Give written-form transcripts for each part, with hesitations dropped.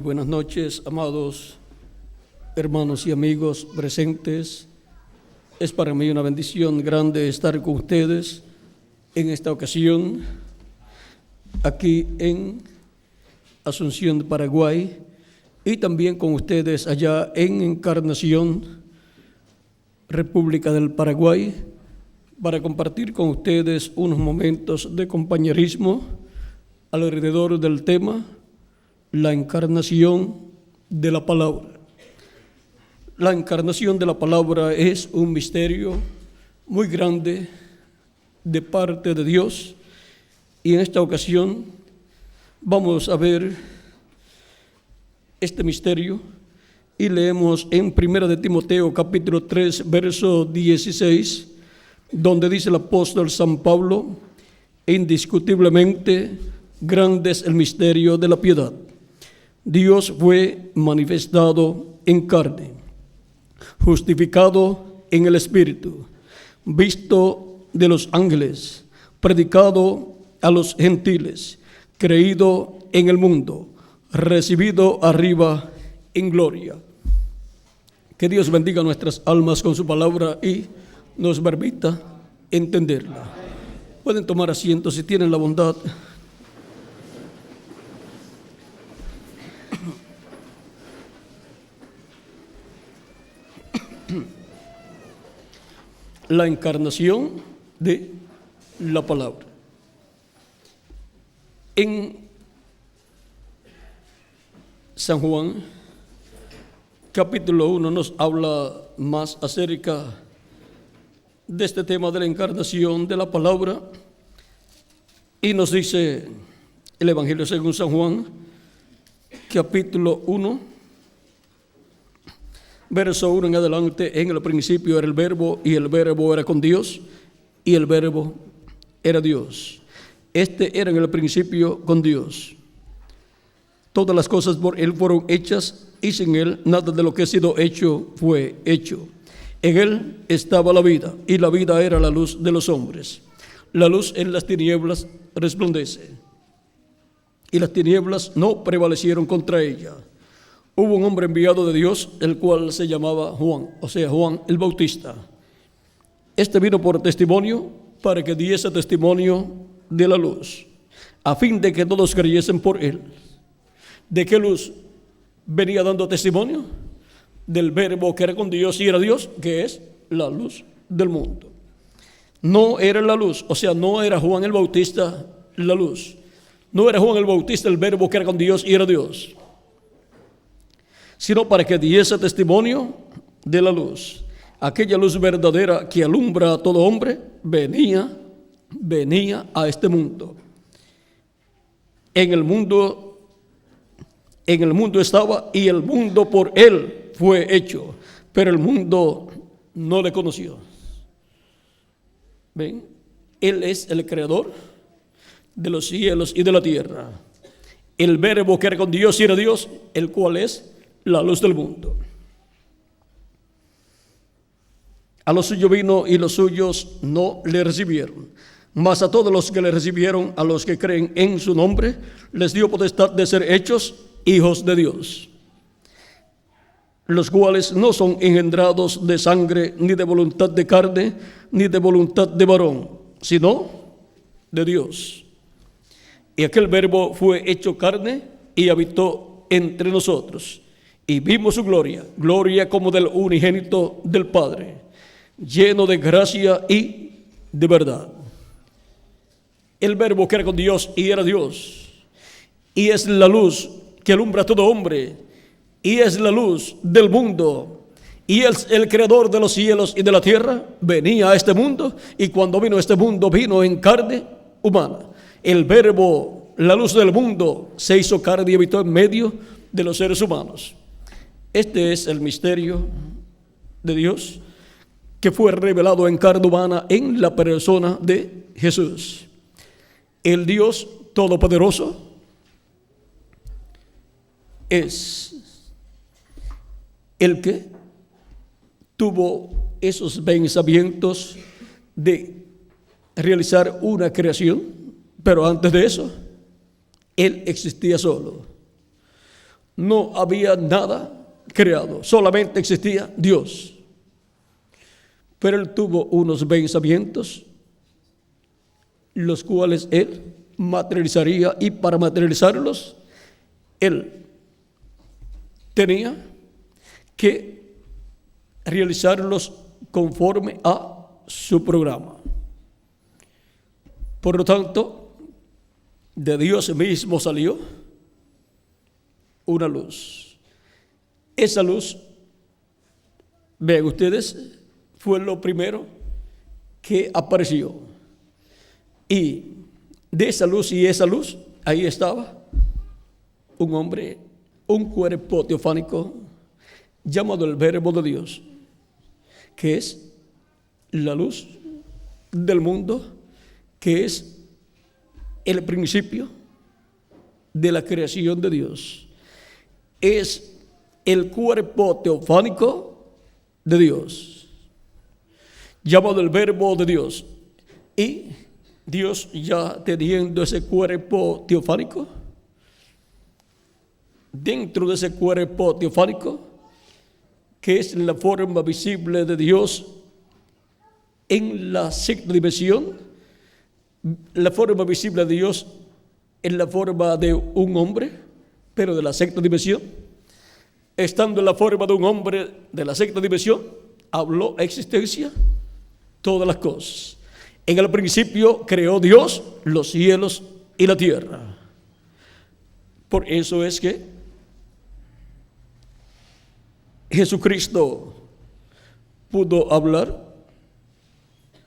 Buenas noches, amados hermanos y amigos presentes. Es para mí una bendición grande estar con ustedes en esta ocasión, aquí en Asunción, Paraguay, y también con ustedes allá en Encarnación, República del Paraguay, para compartir con ustedes unos momentos de compañerismo alrededor del tema la encarnación de la palabra. La encarnación de la palabra es un misterio muy grande de parte de Dios, y en esta ocasión vamos a ver este misterio y leemos en 1 de Timoteo capítulo 3 verso 16, donde dice el apóstol San Pablo: indiscutiblemente grande es el misterio de la piedad. Dios fue manifestado en carne, justificado en el Espíritu, visto de los ángeles, predicado a los gentiles, creído en el mundo, recibido arriba en gloria. Que Dios bendiga nuestras almas con su palabra y nos permita entenderla. Pueden tomar asiento si tienen la bondad. La encarnación de la palabra. En San Juan, capítulo 1, nos habla más acerca de este tema de la encarnación de la palabra, y nos dice el Evangelio según San Juan, capítulo 1, verso 1 en adelante: en el principio era el Verbo, y el Verbo era con Dios, y el Verbo era Dios. Este era en el principio con Dios. Todas las cosas por Él fueron hechas, y sin Él nada de lo que ha sido hecho fue hecho. En Él estaba la vida, y la vida era la luz de los hombres. La luz en las tinieblas resplandece, y las tinieblas no prevalecieron contra ella. Hubo un hombre enviado de Dios, el cual se llamaba Juan, o sea, Juan el Bautista. Este vino por testimonio, para que diese testimonio de la luz, a fin de que todos creyesen por él. ¿De qué luz venía dando testimonio? Del Verbo que era con Dios y era Dios, que es la luz del mundo. No era la luz, o sea, no era Juan el Bautista la luz. No era Juan el Bautista el Verbo que era con Dios y era Dios, sino para que diese testimonio de la luz. Aquella luz verdadera que alumbra a todo hombre venía a este mundo. En el mundo estaba, y el mundo por él fue hecho, pero el mundo no le conoció. ¿Ven? Él es el creador de los cielos y de la tierra. El Verbo que era con Dios y era Dios, el cual es la luz del mundo. A los suyos vino, y los suyos no le recibieron. Mas a todos los que le recibieron, a los que creen en su nombre, les dio potestad de ser hechos hijos de Dios, los cuales no son engendrados de sangre, ni de voluntad de carne, ni de voluntad de varón, sino de Dios. Y aquel Verbo fue hecho carne y habitó entre nosotros, y vimos su gloria, gloria como del unigénito del Padre, lleno de gracia y de verdad. El Verbo que era con Dios y era Dios, y es la luz que alumbra a todo hombre, y es la luz del mundo, y es el creador de los cielos y de la tierra. Venía a este mundo, y cuando vino a este mundo vino en carne humana. El Verbo, la luz del mundo, se hizo carne y habitó en medio de los seres humanos. Este es el misterio de Dios, que fue revelado en carne humana en la persona de Jesús. El Dios Todopoderoso es el que tuvo esos pensamientos de realizar una creación, pero antes de eso, Él existía solo. no había nada creado, solamente existía Dios. Pero Él tuvo unos pensamientos, los cuales Él materializaría, y para materializarlos, Él tenía que realizarlos conforme a su programa. Por lo tanto, de Dios mismo salió una luz. Esa luz, vean ustedes, fue lo primero que apareció. Y de esa luz ahí estaba un hombre, un cuerpo teofánico llamado el Verbo de Dios, que es la luz del mundo, que es el principio de la creación de Dios. Es el cuerpo teofánico de Dios, llamado el Verbo de Dios. Y Dios, ya teniendo ese cuerpo teofánico, dentro de ese cuerpo teofánico, que es la forma visible de Dios en la sexta dimensión, la forma visible de Dios en la forma de un hombre, pero de la sexta dimensión, estando en la forma de un hombre de la sexta dimensión, habló a existencia todas las cosas. En el principio creó Dios los cielos y la tierra. Por eso es que Jesucristo pudo hablar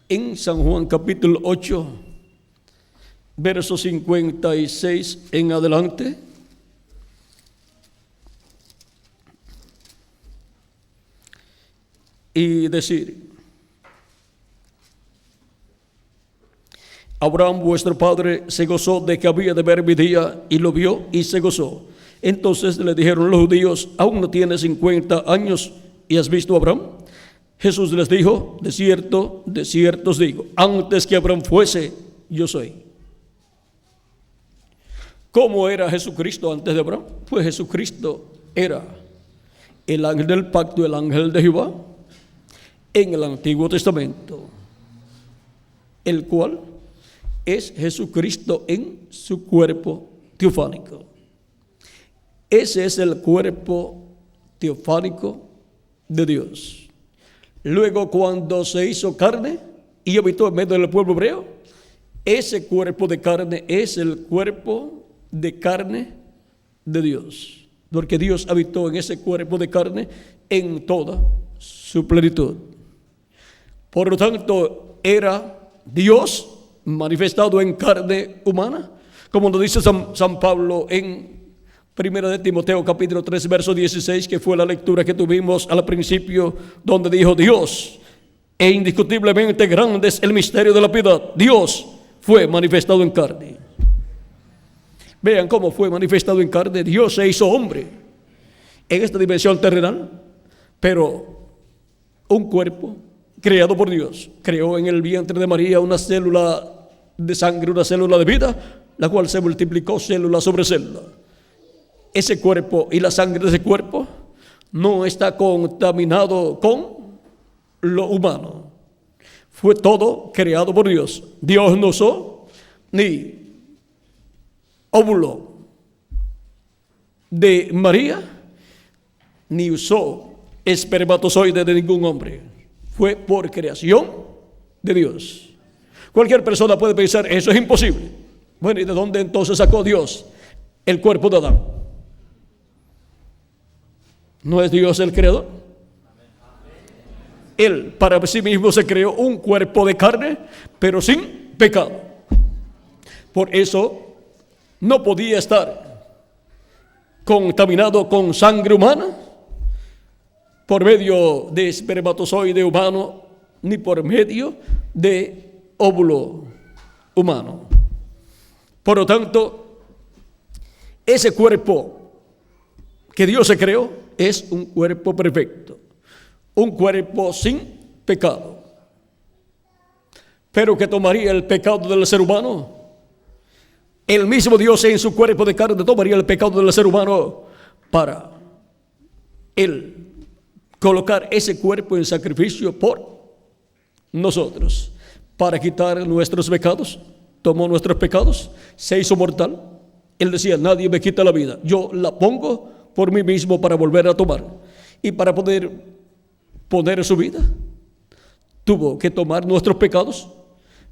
en San Juan capítulo 8, verso 56 en adelante. Y decir: Abraham vuestro padre se gozó de que había de ver mi día, y lo vio y se gozó. Entonces le dijeron los judíos: ¿aún no tienes 50 años y has visto a Abraham? Jesús les dijo: de cierto os digo, antes que Abraham fuese, yo soy. ¿Cómo era Jesucristo antes de Abraham? Pues Jesucristo era el ángel del pacto, el ángel de Jehová, en el Antiguo Testamento, el cual es Jesucristo en su cuerpo teofánico. Ese es el cuerpo teofánico de Dios. Luego, cuando se hizo carne y habitó en medio del pueblo hebreo, ese cuerpo de carne es el cuerpo de carne de Dios, porque Dios habitó en ese cuerpo de carne en toda su plenitud. Por lo tanto, era Dios manifestado en carne humana, como nos dice San Pablo en 1 de Timoteo capítulo 3 verso 16, que fue la lectura que tuvimos al principio, donde dijo: Dios, e indiscutiblemente grande es el misterio de la piedad. Dios fue manifestado en carne. Vean cómo fue manifestado en carne. Dios se hizo hombre en esta dimensión terrenal, pero un cuerpo creado por Dios. Creó en el vientre de María una célula de sangre, una célula de vida, la cual se multiplicó célula sobre célula. Ese cuerpo y la sangre de ese cuerpo no está contaminado con lo humano. Fue todo creado por Dios. Dios no usó ni óvulo de María, ni usó espermatozoide de ningún hombre. Fue por creación de Dios. Cualquier persona puede pensar: eso es imposible. Bueno, ¿y de dónde entonces sacó Dios el cuerpo de Adán? ¿No es Dios el creador? Él para sí mismo se creó un cuerpo de carne, pero sin pecado. Por eso no podía estar contaminado con sangre humana, por medio de espermatozoide humano, ni por medio de óvulo humano. Por lo tanto, ese cuerpo que Dios se creó es un cuerpo perfecto, un cuerpo sin pecado. Pero que tomaría el pecado del ser humano. El mismo Dios en su cuerpo de carne tomaría el pecado del ser humano para Él colocar ese cuerpo en sacrificio por nosotros, para quitar nuestros pecados. Tomó nuestros pecados, se hizo mortal. Él decía: nadie me quita la vida, yo la pongo por mí mismo para volver a tomar. Y para poder poner su vida, tuvo que tomar nuestros pecados,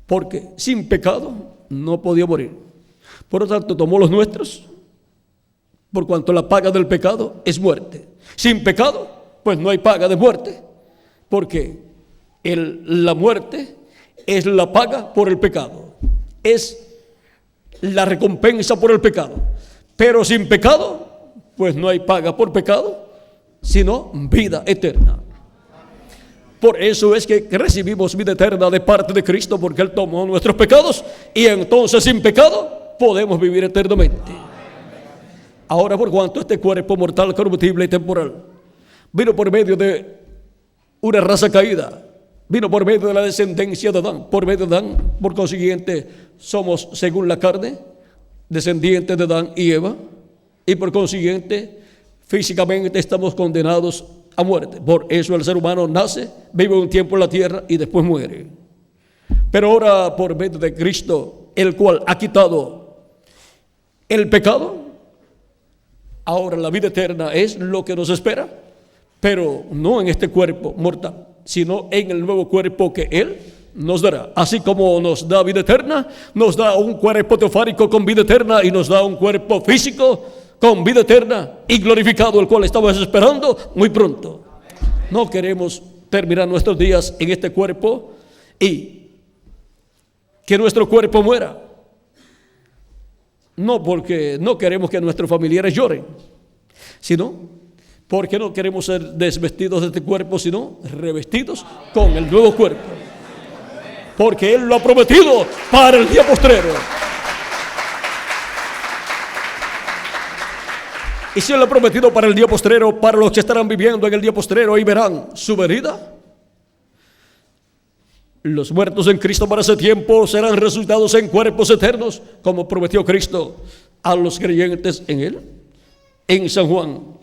porque sin pecado no podía morir. Por lo tanto, tomó los nuestros, por cuanto la paga del pecado es muerte. Sin pecado, pues no hay paga de muerte, porque la muerte es la paga por el pecado, es la recompensa por el pecado. Pero sin pecado, pues no hay paga por pecado, sino vida eterna. Por eso es que recibimos vida eterna de parte de Cristo, porque Él tomó nuestros pecados y entonces sin pecado podemos vivir eternamente. Ahora, por cuanto este cuerpo mortal, corruptible y temporal vino por medio de una raza caída, vino por medio de la descendencia de Adán, por medio de Adán, por consiguiente somos, según la carne, descendientes de Adán y Eva, y por consiguiente físicamente estamos condenados a muerte. Por eso el ser humano nace, vive un tiempo en la tierra y después muere. Pero ahora, por medio de Cristo, el cual ha quitado el pecado, ahora la vida eterna es lo que nos espera, pero no en este cuerpo mortal, sino en el nuevo cuerpo que Él nos dará. Así como nos da vida eterna, nos da un cuerpo teofánico con vida eterna y nos da un cuerpo físico con vida eterna y glorificado, el cual estamos esperando muy pronto. No queremos terminar nuestros días en este cuerpo y que nuestro cuerpo muera. No porque no queremos que nuestros familiares lloren, sino porque no queremos ser desvestidos de este cuerpo, sino revestidos con el nuevo cuerpo. Porque Él lo ha prometido para el día postrero. Y si Él lo ha prometido para el día postrero, para los que estarán viviendo en el día postrero y verán su venida, los muertos en Cristo para ese tiempo serán resucitados en cuerpos eternos, como prometió Cristo a los creyentes en Él. En San Juan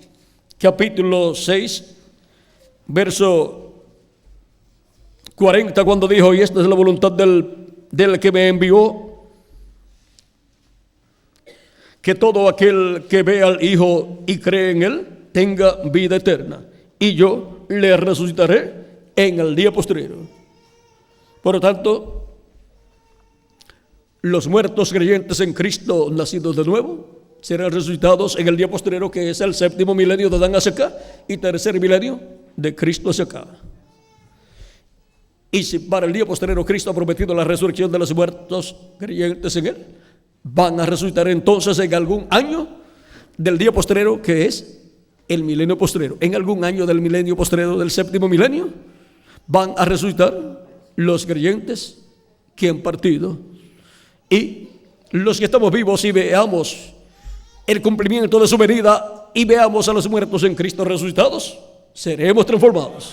capítulo 6, verso 40, cuando dijo: y esta es la voluntad del que me envió, que todo aquel que ve al Hijo y cree en Él tenga vida eterna, y yo le resucitaré en el día postrero. Por lo tanto, los muertos creyentes en Cristo, nacidos de nuevo, serán resucitados en el día postrero, que es el séptimo milenio de Adán hacia acá y tercer milenio de Cristo hacia acá. Y si para el día postrero Cristo ha prometido la resurrección de los muertos creyentes en Él, van a resucitar entonces en algún año del día postrero, que es el milenio postrero. En algún año del milenio postrero, del séptimo milenio, van a resucitar los creyentes que han partido, y los que estamos vivos y veamos el cumplimiento de su venida y veamos a los muertos en Cristo resucitados, seremos transformados.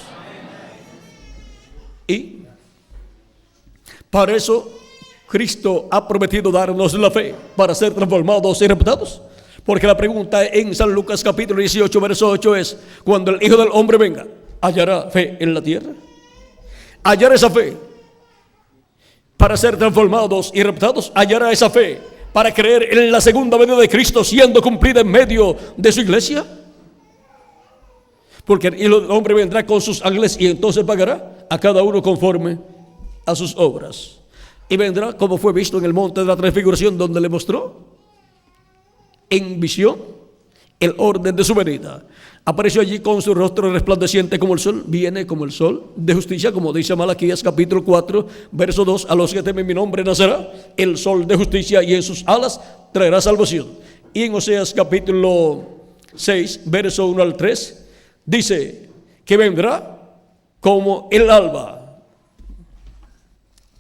Y para eso Cristo ha prometido darnos la fe para ser transformados y reputados. Porque la pregunta en San Lucas capítulo 18, verso 8 es: cuando el Hijo del Hombre venga, ¿hallará fe en la tierra? Hallará esa fe para ser transformados y reputados. Hallará esa fe para creer en la segunda venida de Cristo siendo cumplida en medio de su iglesia. Porque el hombre vendrá con sus ángeles y entonces pagará a cada uno conforme a sus obras. Y vendrá como fue visto en el monte de la transfiguración, donde le mostró en visión el orden de su venida. Apareció allí con su rostro resplandeciente como el sol. Viene como el sol de justicia, como dice Malaquías capítulo 4, verso 2: a los que temen mi nombre nacerá el sol de justicia, y en sus alas traerá salvación. Y en Oseas capítulo 6, verso 1 al 3, dice que vendrá como el alba.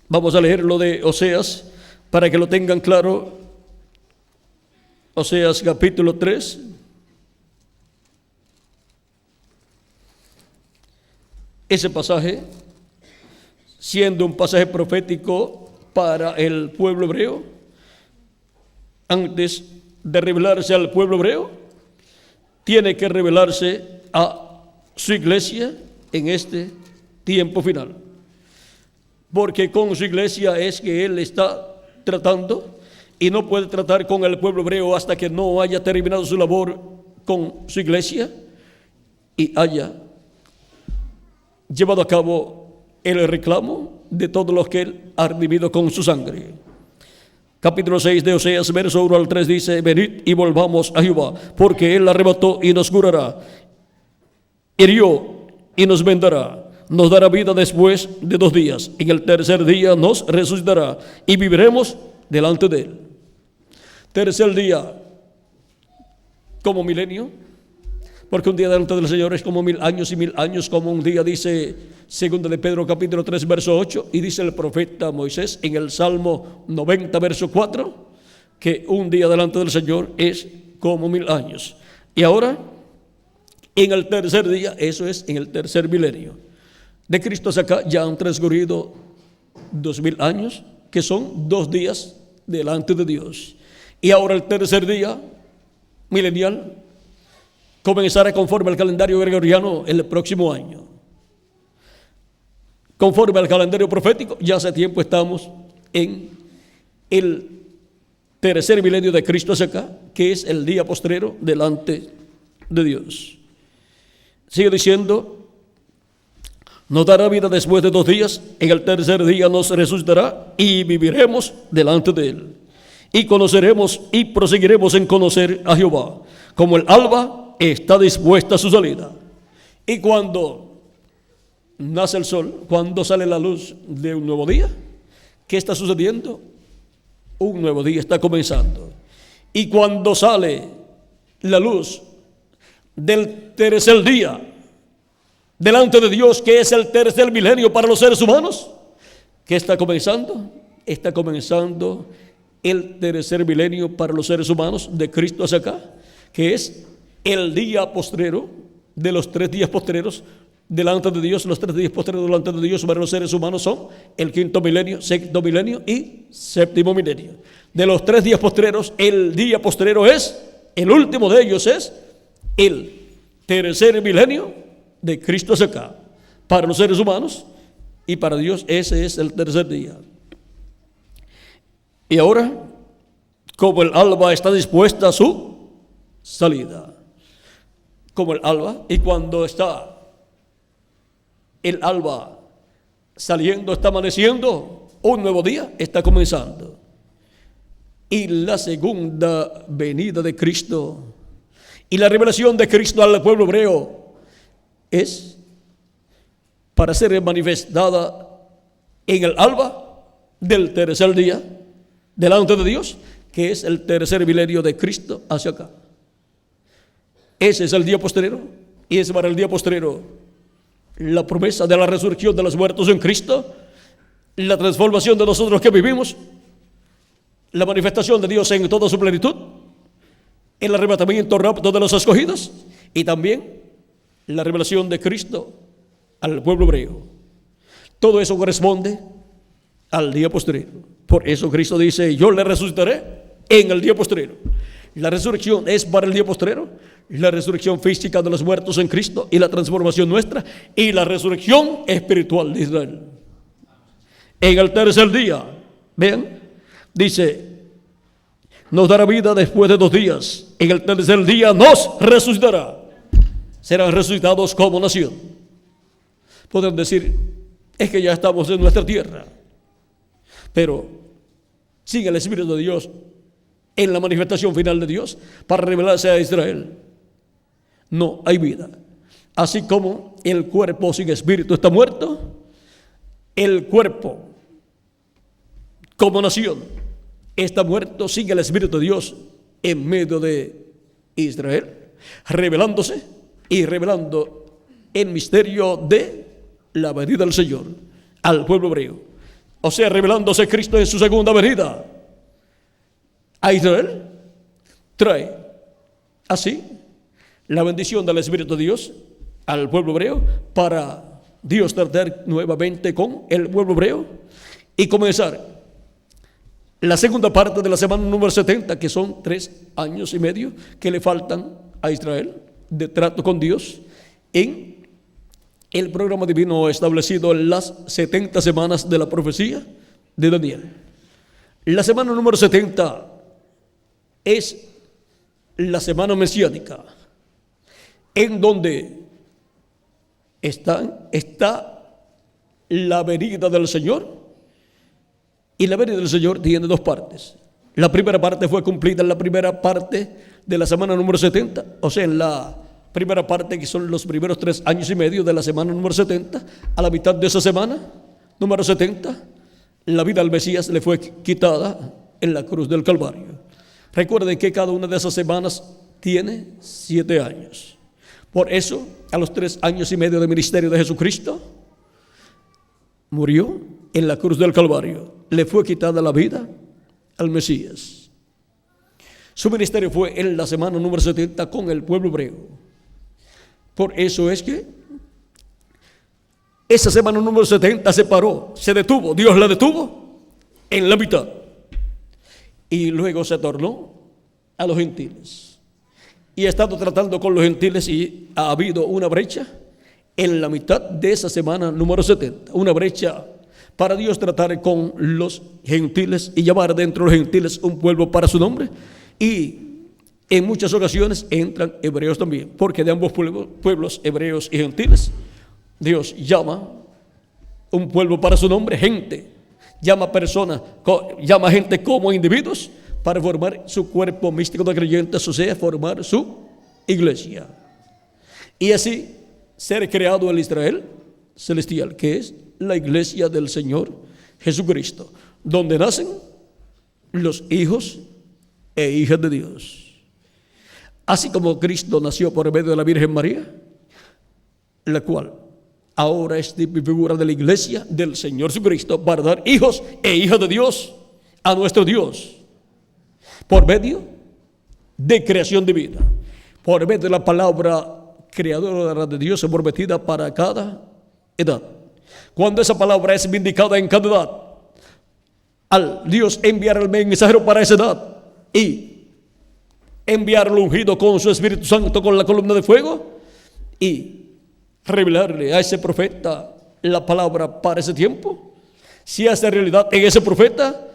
Vamos a leer lo de Oseas para que lo tengan claro. Oseas capítulo 3. Ese pasaje, siendo un pasaje profético para el pueblo hebreo, antes de revelarse al pueblo hebreo, tiene que revelarse a su iglesia en este tiempo final. Porque con su iglesia es que Él está tratando, y no puede tratar con el pueblo hebreo hasta que no haya terminado su labor con su iglesia y haya llevado a cabo el reclamo de todos los que Él ha redimido con su sangre. Capítulo 6 de Oseas, verso 1 al 3 dice: venid y volvamos a Jehová, porque Él arrebató y nos curará, hirió y nos vendará, nos dará vida después de 2 días, en el tercer día nos resucitará y viviremos delante de Él. Tercer día como milenio, porque un día delante del Señor es como 1000 años y 1000 años como un día, dice segunda de Pedro capítulo 3 verso 8, y dice el profeta Moisés en el Salmo 90 verso 4 que un día delante del Señor es como 1000 años. Y ahora en el tercer día, eso es en el tercer milenio de Cristo hacia acá, ya han transcurrido 2000 años, que son 2 días delante de Dios. Y ahora el tercer día milenial comenzará conforme al calendario gregoriano el próximo año. Conforme al calendario profético, ya hace tiempo estamos en el tercer milenio de Cristo hacia acá, que es el día postrero delante de Dios. Sigue diciendo: nos dará vida después de 2 días, en el tercer día nos resucitará y viviremos delante de Él. Y conoceremos y proseguiremos en conocer a Jehová, como el alba está dispuesta a su salida. Y cuando nace el sol, cuando sale la luz de un nuevo día, ¿qué está sucediendo? Un nuevo día está comenzando. Y cuando sale la luz del tercer día delante de Dios, que es el tercer milenio para los seres humanos, ¿qué está comenzando? Está comenzando el tercer milenio para los seres humanos de Cristo hacia acá, que es el día postrero de los 3 días postreros delante de Dios. Los 3 días postreros delante de Dios para los seres humanos son el quinto milenio, sexto milenio y séptimo milenio. De los 3 días postreros, el día postrero es, el último de ellos es el tercer milenio de Cristo hacia acá. Para los seres humanos y para Dios ese es el tercer día. Y ahora, como el alba está dispuesta a su salida, como el alba, y cuando está el alba saliendo, está amaneciendo, un nuevo día está comenzando. Y la segunda venida de Cristo y la revelación de Cristo al pueblo hebreo es para ser manifestada en el alba del tercer día delante de Dios, que es el tercer milenio de Cristo hacia acá. Ese es el día postrero, y es para el día postrero la promesa de la resurrección de los muertos en Cristo, la transformación de nosotros que vivimos, la manifestación de Dios en toda su plenitud, el arrebatamiento rápido de los escogidos, y también la revelación de Cristo al pueblo hebreo. Todo eso corresponde al día postrero. Por eso Cristo dice: yo le resucitaré en el día postrero. La resurrección es para el día postrero, la resurrección física de los muertos en Cristo y la transformación nuestra, y la resurrección espiritual de Israel. En el tercer día, vean, dice: nos dará vida después de 2 días, en el tercer día nos resucitará. Serán resucitados como nación. Podemos decir: es que ya estamos en nuestra tierra, pero sin el Espíritu de Dios, en la manifestación final de Dios, para revelarse a Israel, no hay vida. Así como el cuerpo sin espíritu está muerto, el cuerpo como nación está muerto sin el Espíritu de Dios en medio de Israel, revelándose y revelando el misterio de la venida del Señor al pueblo hebreo. O sea, revelándose Cristo en su segunda venida a Israel, trae así la bendición del Espíritu de Dios al pueblo hebreo, para Dios tratar nuevamente con el pueblo hebreo y comenzar la segunda parte de la semana número 70, que son 3 años y medio que le faltan a Israel de trato con Dios en el programa divino establecido en las 70 semanas de la profecía de Daniel. La semana número 70 es la semana mesiánica, en donde está la venida del Señor, y la venida del Señor tiene dos partes. La primera parte fue cumplida en la primera parte de la semana número 70, o sea, en la primera parte, que son los primeros 3 años y medio de la semana número 70, a la mitad de esa semana número 70, la vida al Mesías le fue quitada en la cruz del Calvario. Recuerden que cada una de esas semanas tiene 7 años. Por eso, a los 3 años y medio de ministerio de Jesucristo, murió en la cruz del Calvario. Le fue quitada la vida al Mesías. Su ministerio fue en la semana número 70 con el pueblo hebreo. Por eso es que esa semana número 70 se paró, se detuvo, Dios la detuvo en la mitad. Y luego se tornó a los gentiles. Y ha estado tratando con los gentiles, y ha habido una brecha en la mitad de esa semana número 70. Una brecha para Dios tratar con los gentiles y llamar dentro de los gentiles un pueblo para su nombre. Y en muchas ocasiones entran hebreos también, porque de ambos pueblos, hebreos y gentiles, Dios llama un pueblo para su nombre, gente, llama personas, llama gente como individuos para formar su cuerpo místico de creyentes, o sea, formar su iglesia. Y así ser creado el Israel celestial, que es la iglesia del Señor Jesucristo, donde nacen los hijos e hijas de Dios. Así como Cristo nació por medio de la Virgen María, la cual ahora es tipo y figura de la iglesia del Señor Jesucristo, para dar hijos e hijas de Dios a nuestro Dios, por medio de creación divina, por medio de la palabra creadora de Dios prometida para cada edad. Cuando esa palabra es vindicada en cada edad, al Dios enviar el mensajero para esa edad y enviarlo ungido con su Espíritu Santo, con la columna de fuego, y revelarle a ese profeta la palabra para ese tiempo, si hace realidad en ese profeta,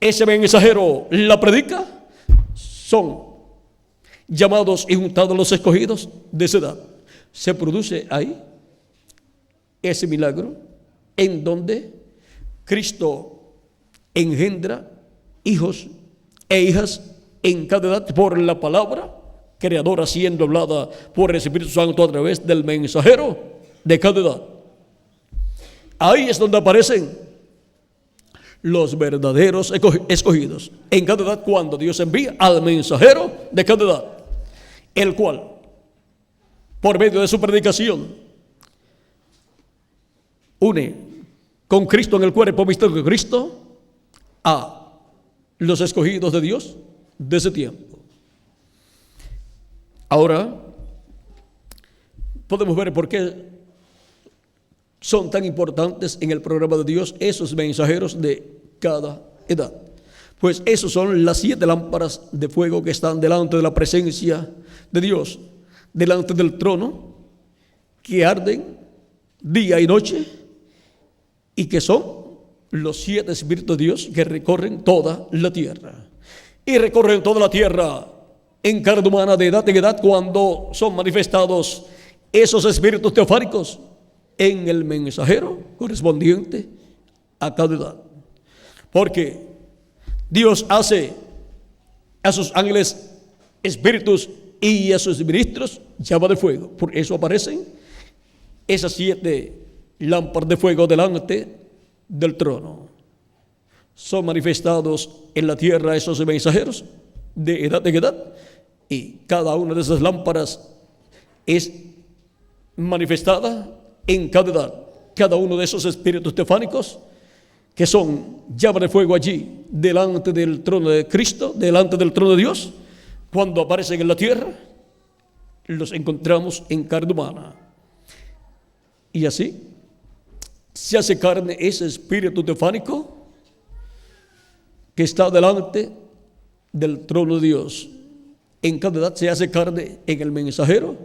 ese mensajero la predica, son llamados y juntados los escogidos de esa edad. Se produce ahí ese milagro en donde Cristo engendra hijos e hijas en cada edad por la palabra creadora siendo hablada por el Espíritu Santo a través del mensajero de cada edad. Ahí es donde aparecen los verdaderos escogidos en cada edad, cuando Dios envía al mensajero de cada edad, el cual, por medio de su predicación, une con Cristo en el cuerpo místico de Cristo a los escogidos de Dios de ese tiempo. Ahora podemos ver por qué son tan importantes en el programa de Dios esos mensajeros de cada edad. Pues esos son las 7 lámparas de fuego que están delante de la presencia de Dios, delante del trono, que arden día y noche, y que son los 7 espíritus de Dios que recorren toda la tierra. Y recorren toda la tierra en carne humana de edad en edad, cuando son manifestados esos espíritus teofánicos en el mensajero correspondiente a cada edad. Porque Dios hace a sus ángeles espíritus y a sus ministros llama de fuego. Por eso aparecen esas 7 lámparas de fuego delante del trono. Son manifestados en la tierra esos mensajeros de edad en edad, y cada una de esas lámparas es manifestada en cada edad. Cada uno de esos espíritus teofánicos, que son llama de fuego allí delante del trono de Cristo, delante del trono de Dios, cuando aparecen en la tierra, los encontramos en carne humana. Y así se hace carne ese espíritu teofánico que está delante del trono de Dios, en cada edad se hace carne en el mensajero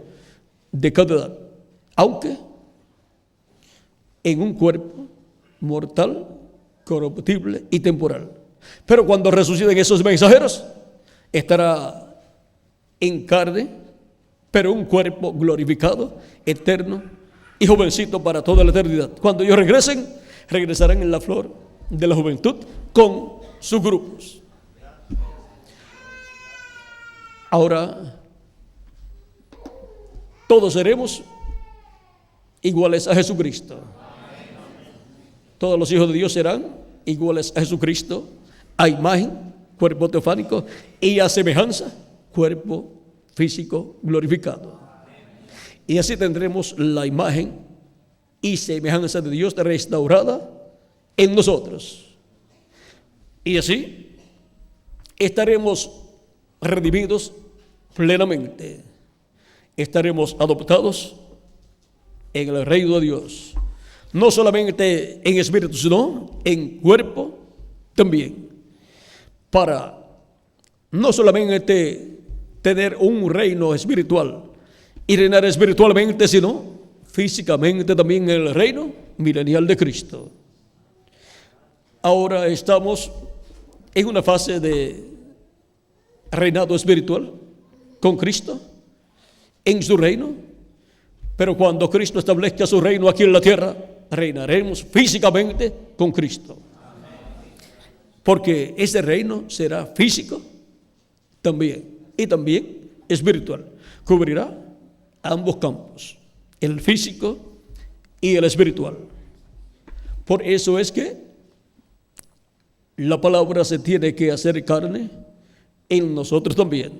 de cada edad, aunque en un cuerpo mortal, corruptible y temporal. Pero cuando resuciten esos mensajeros, estará en carne, pero un cuerpo glorificado, eterno y jovencito para toda la eternidad. Cuando ellos regresen, regresarán en la flor de la juventud con sus grupos. Ahora, todos seremos iguales a Jesucristo. Todos los hijos de Dios serán iguales a Jesucristo, a imagen, cuerpo teofánico, y a semejanza, cuerpo físico glorificado. Y así tendremos la imagen y semejanza de Dios restaurada en nosotros. Y así estaremos redimidos plenamente. Estaremos adoptados en el reino de Dios. No solamente en espíritu, sino en cuerpo también. Para no solamente tener un reino espiritual y reinar espiritualmente, sino físicamente también en el reino milenial de Cristo. Ahora estamos en una fase de reinado espiritual con Cristo en su reino, pero cuando Cristo establezca su reino aquí en la tierra, reinaremos físicamente con Cristo. Porque ese reino será físico también y también espiritual. Cubrirá ambos campos, el físico y el espiritual. Por eso es que la palabra se tiene que hacer carne en nosotros también.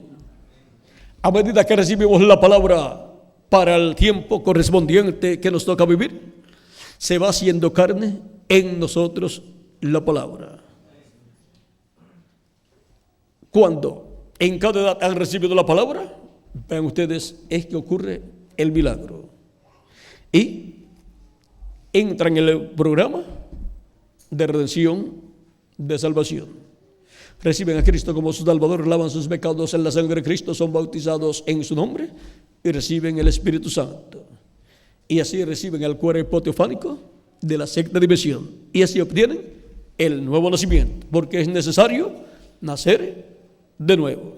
A medida que recibimos la palabra para el tiempo correspondiente que nos toca vivir, se va haciendo carne en nosotros la palabra. Cuando en cada edad han recibido la palabra, vean ustedes, es que ocurre el milagro. Y entran en el programa de redención, de salvación. Reciben a Cristo como su Salvador, lavan sus pecados en la sangre de Cristo, son bautizados en su nombre y reciben el Espíritu Santo. Y así reciben el cuerpo teofánico de la sexta dimensión. Y así obtienen el nuevo nacimiento, porque es necesario nacer de nuevo.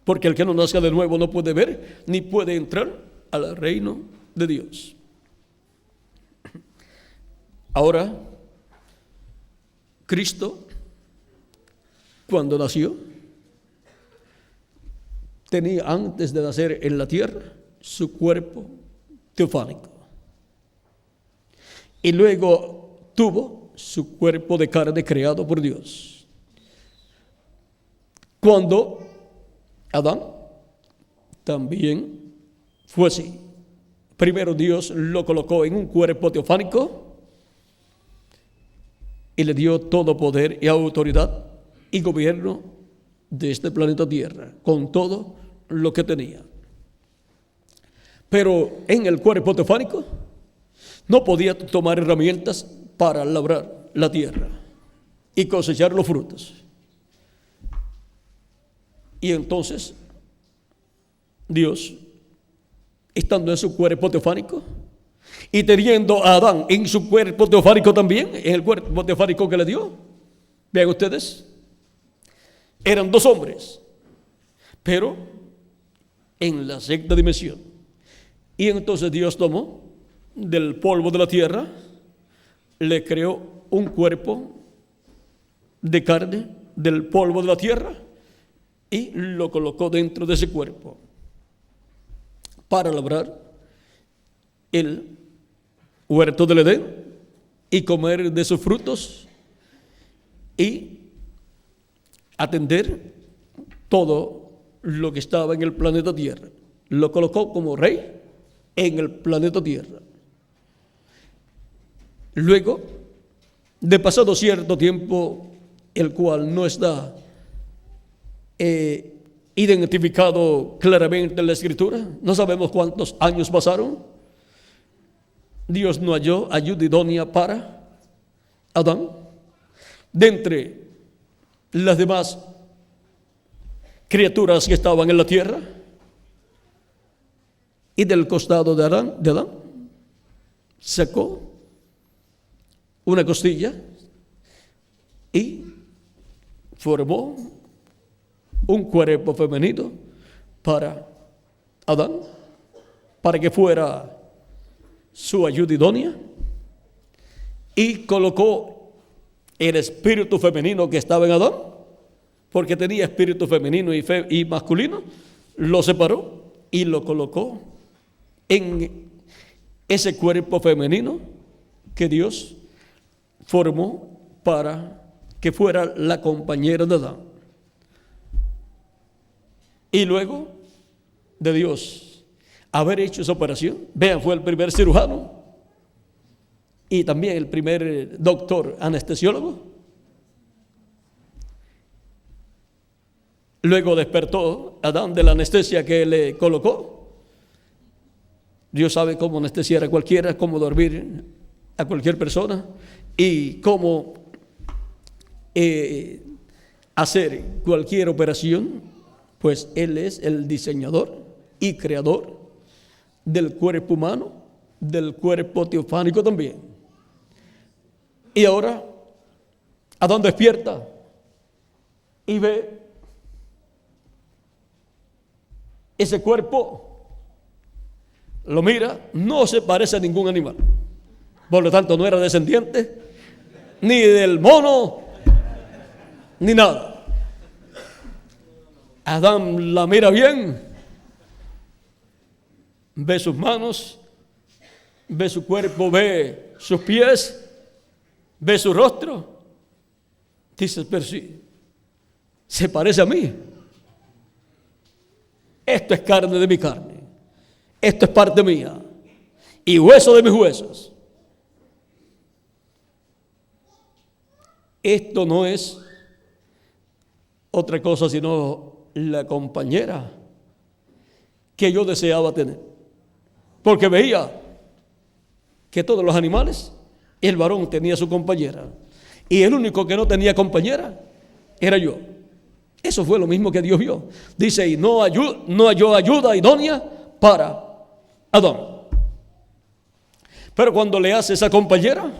Porque el que no nazca de nuevo no puede ver ni puede entrar al reino de Dios. Ahora, Cristo, cuando nació, tenía antes de nacer en la tierra su cuerpo teofánico. Y luego tuvo su cuerpo de carne creado por Dios. Cuando Adán también fue así. Primero Dios lo colocó en un cuerpo teofánico y le dio todo poder y autoridad y gobierno de este planeta Tierra, con todo lo que tenía. Pero en el cuerpo teofánico no podía tomar herramientas para labrar la tierra y cosechar los frutos. Y entonces Dios, estando en su cuerpo teofánico y teniendo a Adán en su cuerpo teofánico también, en el cuerpo teofánico que le dio, vean ustedes, eran dos hombres, pero en la sexta dimensión. Y entonces Dios tomó del polvo de la tierra, le creó un cuerpo de carne del polvo de la tierra y lo colocó dentro de ese cuerpo para labrar el huerto del Edén y comer de sus frutos y atender todo lo que estaba en el planeta Tierra. Lo colocó como rey en el planeta Tierra. Luego, de pasado cierto tiempo, el cual no está identificado claramente en la Escritura, no sabemos cuántos años pasaron, Dios no halló ayuda idónea para Adán. De entre las demás criaturas que estaban en la tierra, y del costado de Adán sacó una costilla y formó un cuerpo femenino para Adán, para que fuera su ayuda idónea, y colocó el espíritu femenino que estaba en Adán, porque tenía espíritu femenino y masculino, lo separó y lo colocó en ese cuerpo femenino que Dios formó para que fuera la compañera de Adán. Y luego de Dios haber hecho esa operación, vean, fue el primer cirujano y también el primer doctor anestesiólogo. Luego despertó Adán de la anestesia que le colocó. Dios sabe cómo anestesiar a cualquiera, cómo dormir a cualquier persona y cómo hacer cualquier operación, pues Él es el diseñador y creador del cuerpo humano, del cuerpo teofánico también. Y ahora Adán despierta y ve ese cuerpo, lo mira, no se parece a ningún animal. Por lo tanto, no era descendiente ni del mono, ni nada. Adán la mira bien, ve sus manos, ve su cuerpo, ve sus pies, ve su rostro. Dice, pero sí, se parece a mí. Esto es carne de mi carne. Esto es parte mía y hueso de mis huesos. Esto no es otra cosa sino la compañera que yo deseaba tener, porque veía que todos los animales, el varón tenía su compañera y el único que no tenía compañera era yo. Eso fue lo mismo que Dios vio. Dice, y no halló ayuda idónea para Adán. Pero cuando le hace esa compañera,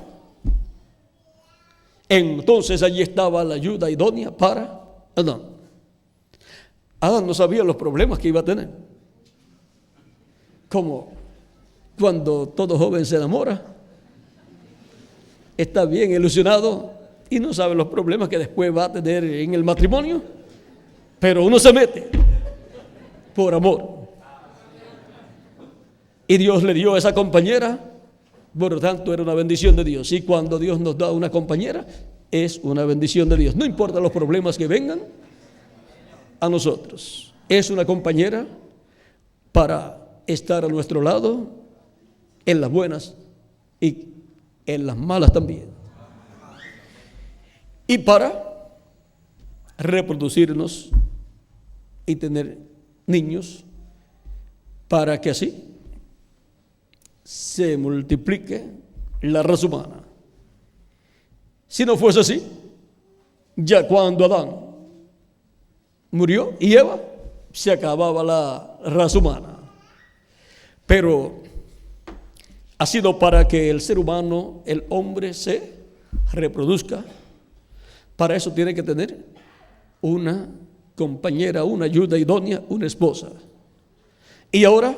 entonces allí estaba la ayuda idónea para Adán. Adán no sabía los problemas que iba a tener. Como cuando todo joven se enamora, está bien ilusionado y no sabe los problemas que después va a tener en el matrimonio, pero uno se mete por amor. Y Dios le dio esa compañera, por lo tanto era una bendición de Dios. Y cuando Dios nos da una compañera, es una bendición de Dios. No importa los problemas que vengan a nosotros, es una compañera para estar a nuestro lado en las buenas y en las malas también. Y para reproducirnos y tener niños, para que así se multiplique la raza humana. Si no fuese así, ya cuando Adán murió y Eva, se acababa la raza humana. Pero ha sido para que el ser humano, el hombre, se reproduzca. Para eso tiene que tener una compañera, una ayuda idónea, una esposa. Y ahora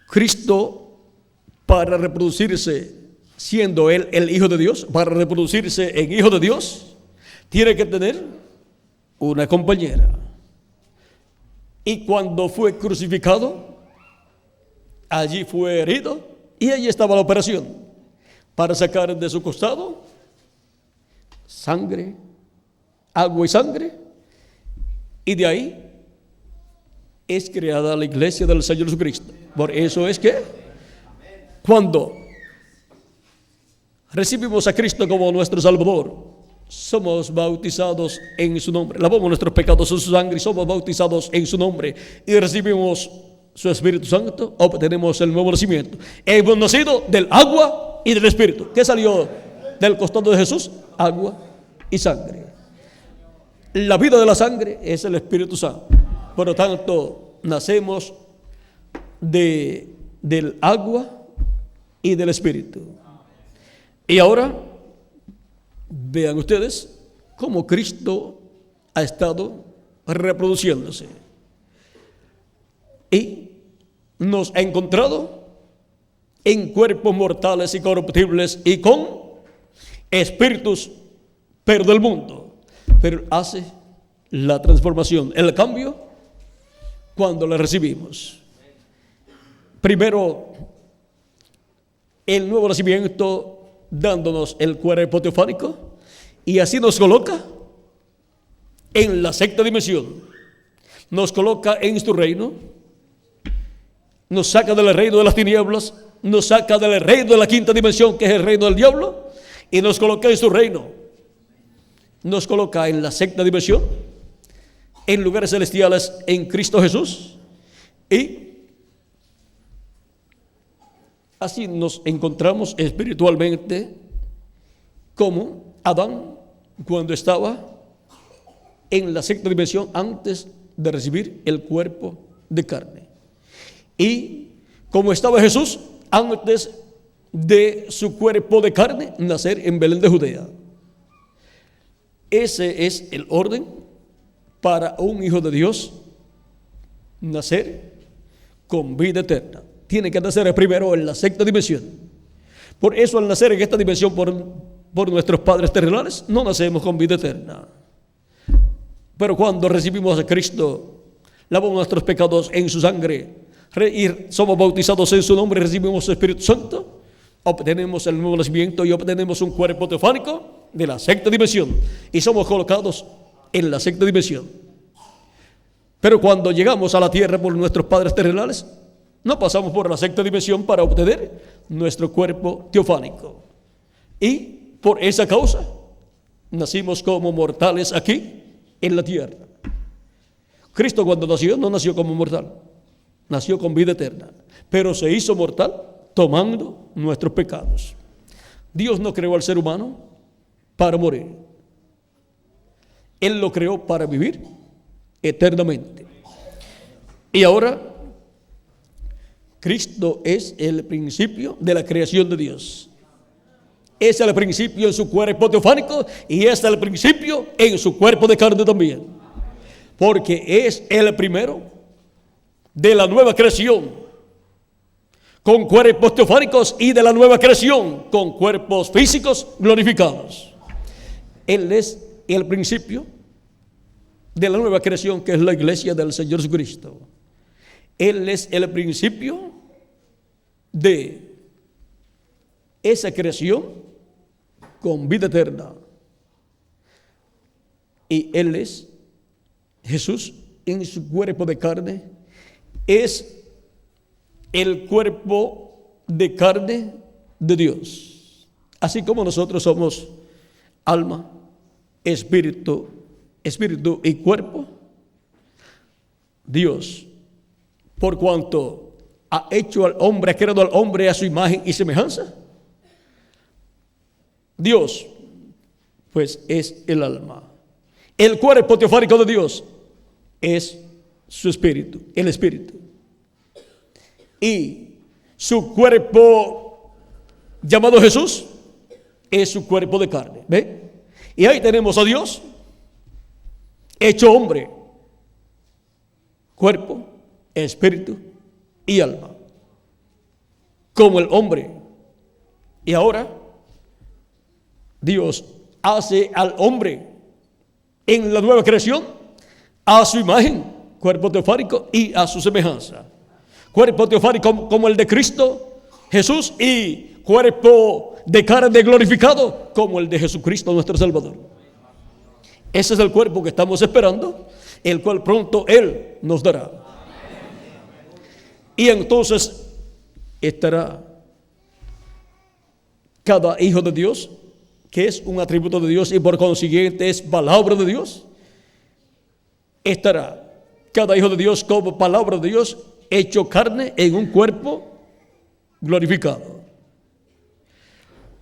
Cristo, para reproducirse, siendo Él el Hijo de Dios, para reproducirse en Hijo de Dios, tiene que tener una compañera. Y cuando fue crucificado, allí fue herido y allí estaba la operación para sacar de su costado sangre, agua y sangre, y de ahí es creada la iglesia del Señor Jesucristo. Por eso es que cuando recibimos a Cristo como nuestro Salvador, somos bautizados en su nombre, lavamos nuestros pecados en su sangre y somos bautizados en su nombre y recibimos su Espíritu Santo, obtenemos el nuevo nacimiento. Hemos nacido del agua y del Espíritu. ¿Qué salió del costado de Jesús? Agua y sangre. La vida de la sangre es el Espíritu Santo. Por lo tanto, nacemos del agua y del Espíritu. Y ahora, vean ustedes cómo Cristo ha estado reproduciéndose. Y nos ha encontrado en cuerpos mortales y corruptibles y con espíritus, pero del mundo. Pero hace la transformación, el cambio, cuando la recibimos. Primero, el nuevo nacimiento dándonos el cuerpo teofánico, y así nos coloca en la sexta dimensión, nos coloca en su reino, nos saca del reino de las tinieblas, nos saca del reino de la quinta dimensión, que es el reino del diablo, y nos coloca en su reino, nos coloca en la sexta dimensión, en lugares celestiales en Cristo Jesús, y así nos encontramos espiritualmente como Adán cuando estaba en la sexta dimensión antes de recibir el cuerpo de carne. Y como estaba Jesús antes de su cuerpo de carne nacer en Belén de Judea. Ese es el orden para un hijo de Dios nacer con vida eterna. Tiene que nacer primero en la sexta dimensión. Por eso al nacer en esta dimensión por nuestros padres terrenales, no nacemos con vida eterna. Pero cuando recibimos a Cristo, lavamos nuestros pecados en su sangre y somos bautizados en su nombre, recibimos el Espíritu Santo, obtenemos el nuevo nacimiento y obtenemos un cuerpo teofánico de la sexta dimensión y somos colocados en la sexta dimensión. Pero cuando llegamos a la tierra por nuestros padres terrenales, no pasamos por la sexta dimensión para obtener nuestro cuerpo teofánico. Y por esa causa nacimos como mortales aquí en la tierra. Cristo cuando nació no nació como mortal, nació con vida eterna, pero se hizo mortal tomando nuestros pecados. Dios no creó al ser humano para morir. Él lo creó para vivir eternamente. Y ahora Cristo es el principio de la creación de Dios. Es el principio en su cuerpo teofánico y es el principio en su cuerpo de carne también. Porque es el primero de la nueva creación con cuerpos teofánicos y de la nueva creación con cuerpos físicos glorificados. Él es el principio de la nueva creación, que es la iglesia del Señor Jesucristo. Él es el principio de esa creación con vida eterna. Y Él es Jesús en su cuerpo de carne. Es el cuerpo de carne de Dios. Así como nosotros somos alma, espíritu y cuerpo, Dios, por cuanto ha hecho al hombre, ha creado al hombre a su imagen y semejanza, Dios, pues es el alma. El cuerpo teofánico de Dios es su espíritu, el espíritu. Y su cuerpo llamado Jesús es su cuerpo de carne. ¿Ve? Y ahí tenemos a Dios hecho hombre, cuerpo, espíritu y alma, como el hombre. Y ahora Dios hace al hombre en la nueva creación a su imagen, cuerpo teofánico y a su semejanza. Cuerpo teofánico como el de Cristo Jesús y cuerpo de carne glorificado como el de Jesucristo nuestro Salvador. Ese es el cuerpo que estamos esperando, el cual pronto Él nos dará. Y entonces estará cada hijo de Dios, que es un atributo de Dios y por consiguiente es palabra de Dios, estará cada hijo de Dios como palabra de Dios hecho carne en un cuerpo glorificado,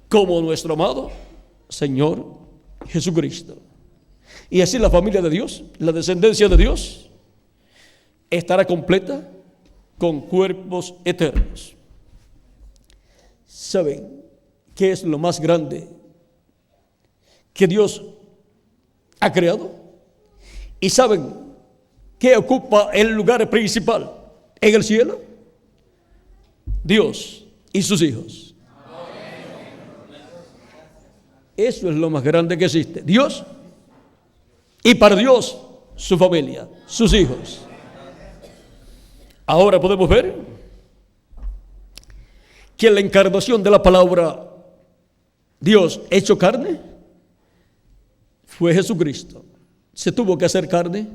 como nuestro amado Señor Jesucristo. Y así la familia de Dios, la descendencia de Dios, estará completa con cuerpos eternos. ¿Saben qué es lo más grande que Dios ha creado? ¿Y saben qué ocupa el lugar principal en el cielo? Dios y sus hijos. Eso es lo más grande que existe. Dios, y para Dios su familia, sus hijos. Ahora podemos ver que la encarnación de la palabra Dios hecho carne fue Jesucristo. Se tuvo que hacer carne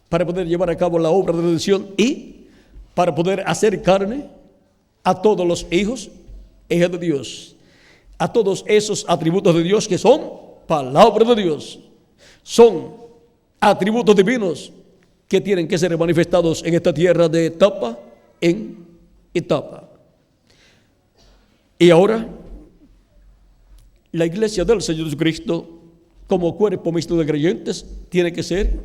para poder llevar a cabo la obra de redención y para poder hacer carne a todos los hijos de Dios, a todos esos atributos de Dios que son palabra de Dios, son atributos divinos que tienen que ser manifestados en esta tierra de etapa en etapa. Y ahora, la iglesia del Señor Jesucristo, como cuerpo mixto de creyentes, tiene que ser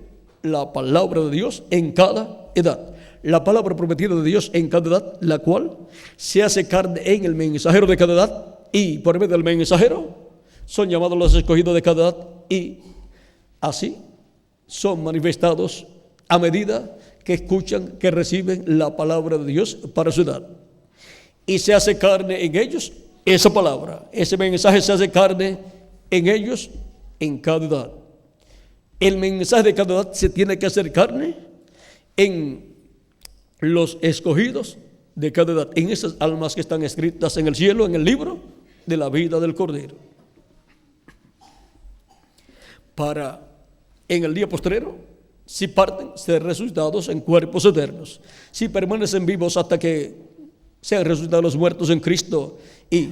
la palabra de Dios en cada edad. La palabra prometida de Dios en cada edad, la cual se hace carne en el mensajero de cada edad, y por medio del mensajero son llamados los escogidos de cada edad, y así son manifestados a medida que escuchan, que reciben la palabra de Dios para su edad. Y se hace carne en ellos esa palabra, ese mensaje se hace carne en ellos en cada edad. El mensaje de cada edad se tiene que hacer carne en los escogidos de cada edad, en esas almas que están escritas en el cielo, en el libro de la vida del Cordero. Para en el día postrero, si parten, ser resucitados en cuerpos eternos. Si permanecen vivos hasta que sean resucitados los muertos en Cristo y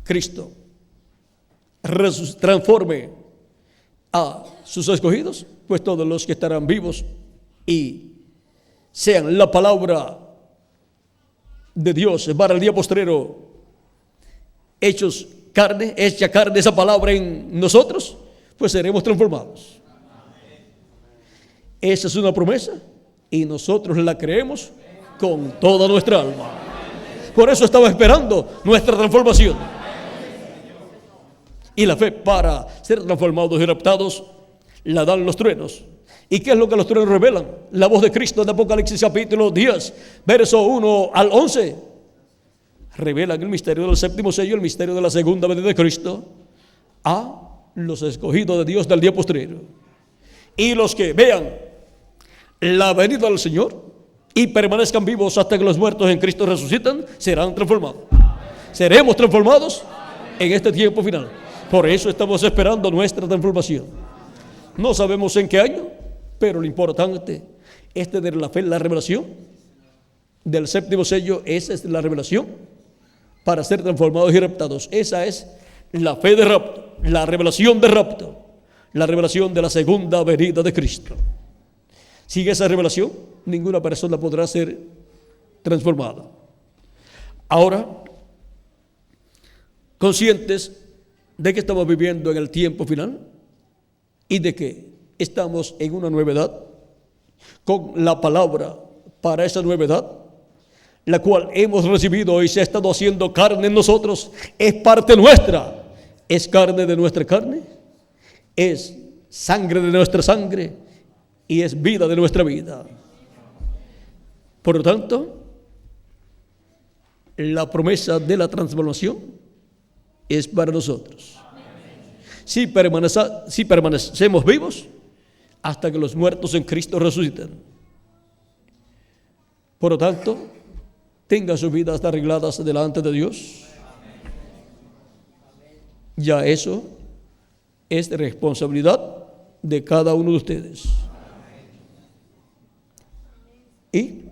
Cristo transforme a sus escogidos, pues todos los que estarán vivos y sean la palabra de Dios para el día postrero hechos carne, hecha carne esa palabra en nosotros, pues seremos transformados. Esa es una promesa y nosotros la creemos con toda nuestra alma. Por eso estamos esperando nuestra transformación. Y la fe para ser transformados y raptados la dan los truenos. ¿Y qué es lo que los truenos revelan? La voz de Cristo en Apocalipsis capítulo 10, verso 1 al 11. Revelan el misterio del séptimo sello, el misterio de la segunda venida de Cristo a los escogidos de Dios del día postrero. Y los que vean la venida del Señor y permanezcan vivos hasta que los muertos en Cristo resucitan, serán transformados. Seremos transformados en este tiempo final. Por eso estamos esperando nuestra transformación. No sabemos en qué año, pero lo importante es tener la fe en la revelación del séptimo sello. Esa es la revelación para ser transformados y raptados. Esa es la fe de rapto, la revelación de rapto, la revelación de la segunda venida de Cristo. Sin esa revelación, ninguna persona podrá ser transformada. Ahora, conscientes de que estamos viviendo en el tiempo final y de que estamos en una nueva edad, con la palabra para esa nueva edad, la cual hemos recibido y se ha estado haciendo carne en nosotros, es parte nuestra, es carne de nuestra carne, es sangre de nuestra sangre y es vida de nuestra vida. Por lo tanto, la promesa de la transformación es para nosotros. Si permanecemos vivos hasta que los muertos en Cristo resuciten. Por lo tanto, tenga sus vidas arregladas delante de Dios. Ya eso es responsabilidad de cada uno de ustedes. Y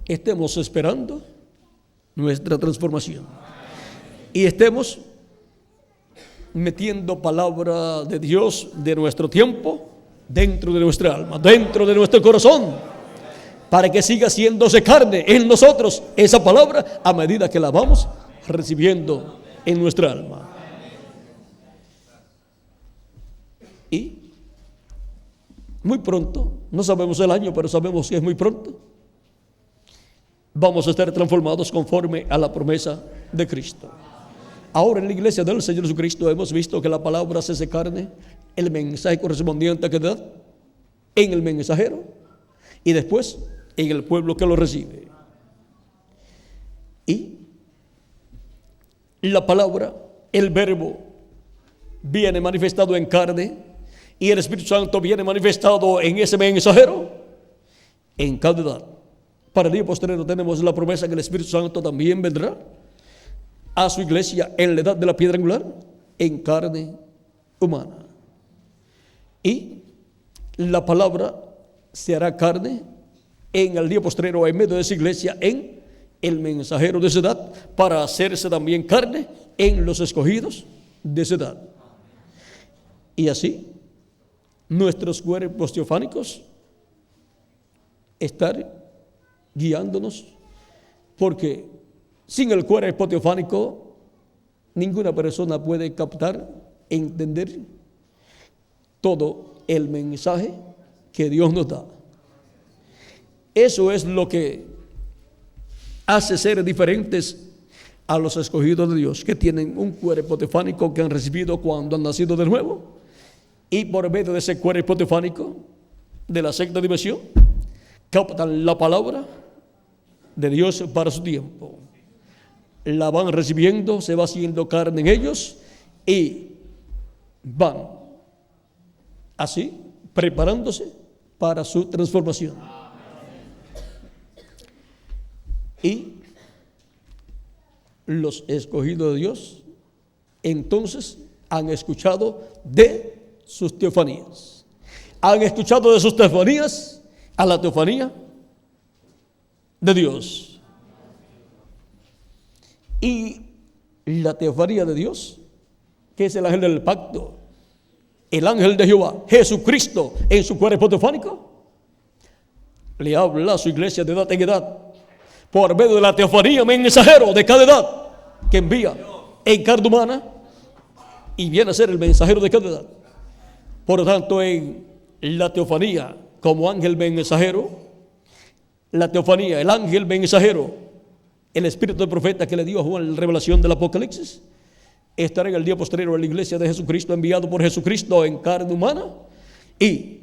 estemos esperando nuestra transformación. Y estemos metiendo palabra de Dios de nuestro tiempo dentro de nuestra alma, dentro de nuestro corazón, para que siga haciéndose carne en nosotros esa palabra a medida que la vamos recibiendo en nuestra alma. muy pronto, no sabemos el año, pero sabemos que es muy pronto, vamos a estar transformados conforme a la promesa de Cristo. Ahora en la iglesia del Señor Jesucristo hemos visto que la palabra se hace carne, el mensaje correspondiente a cada edad, en el mensajero y después en el pueblo que lo recibe. Y la palabra, el verbo, viene manifestado en carne y el Espíritu Santo viene manifestado en ese mensajero en cada edad. Para el día postrero tenemos la promesa que el Espíritu Santo también vendrá a su iglesia en la edad de la piedra angular en carne humana. Y la palabra se hará carne en el día postrero en medio de esa iglesia en el mensajero de esa edad para hacerse también carne en los escogidos de esa edad. Y así nuestros cuerpos teofánicos estar guiándonos, porque sin el cuerpo teofánico ninguna persona puede captar, entender todo el mensaje que Dios nos da. Eso es lo que hace ser diferentes a los escogidos de Dios, que tienen un cuerpo teofánico que han recibido cuando han nacido de nuevo, y por medio de ese cuerpo teofánico de la sexta dimensión captan la palabra de Dios para su tiempo, la van recibiendo, se va haciendo carne en ellos y van así preparándose para su transformación. Y los escogidos de Dios entonces han escuchado de sus teofanías, han escuchado de sus teofanías a la teofanía de Dios. Y la teofanía de Dios, que es el ángel del pacto, el ángel de Jehová, Jesucristo en su cuerpo teofánico, le habla a su iglesia de edad en edad por medio de la teofanía mensajero de cada edad que envía en carne humana y viene a ser el mensajero de cada edad. Por lo tanto, en la teofanía como ángel mensajero, la teofanía, el ángel mensajero, el espíritu del profeta que le dio a Juan la revelación del Apocalipsis, estará en el día posterior en la iglesia de Jesucristo, enviado por Jesucristo en carne humana. Y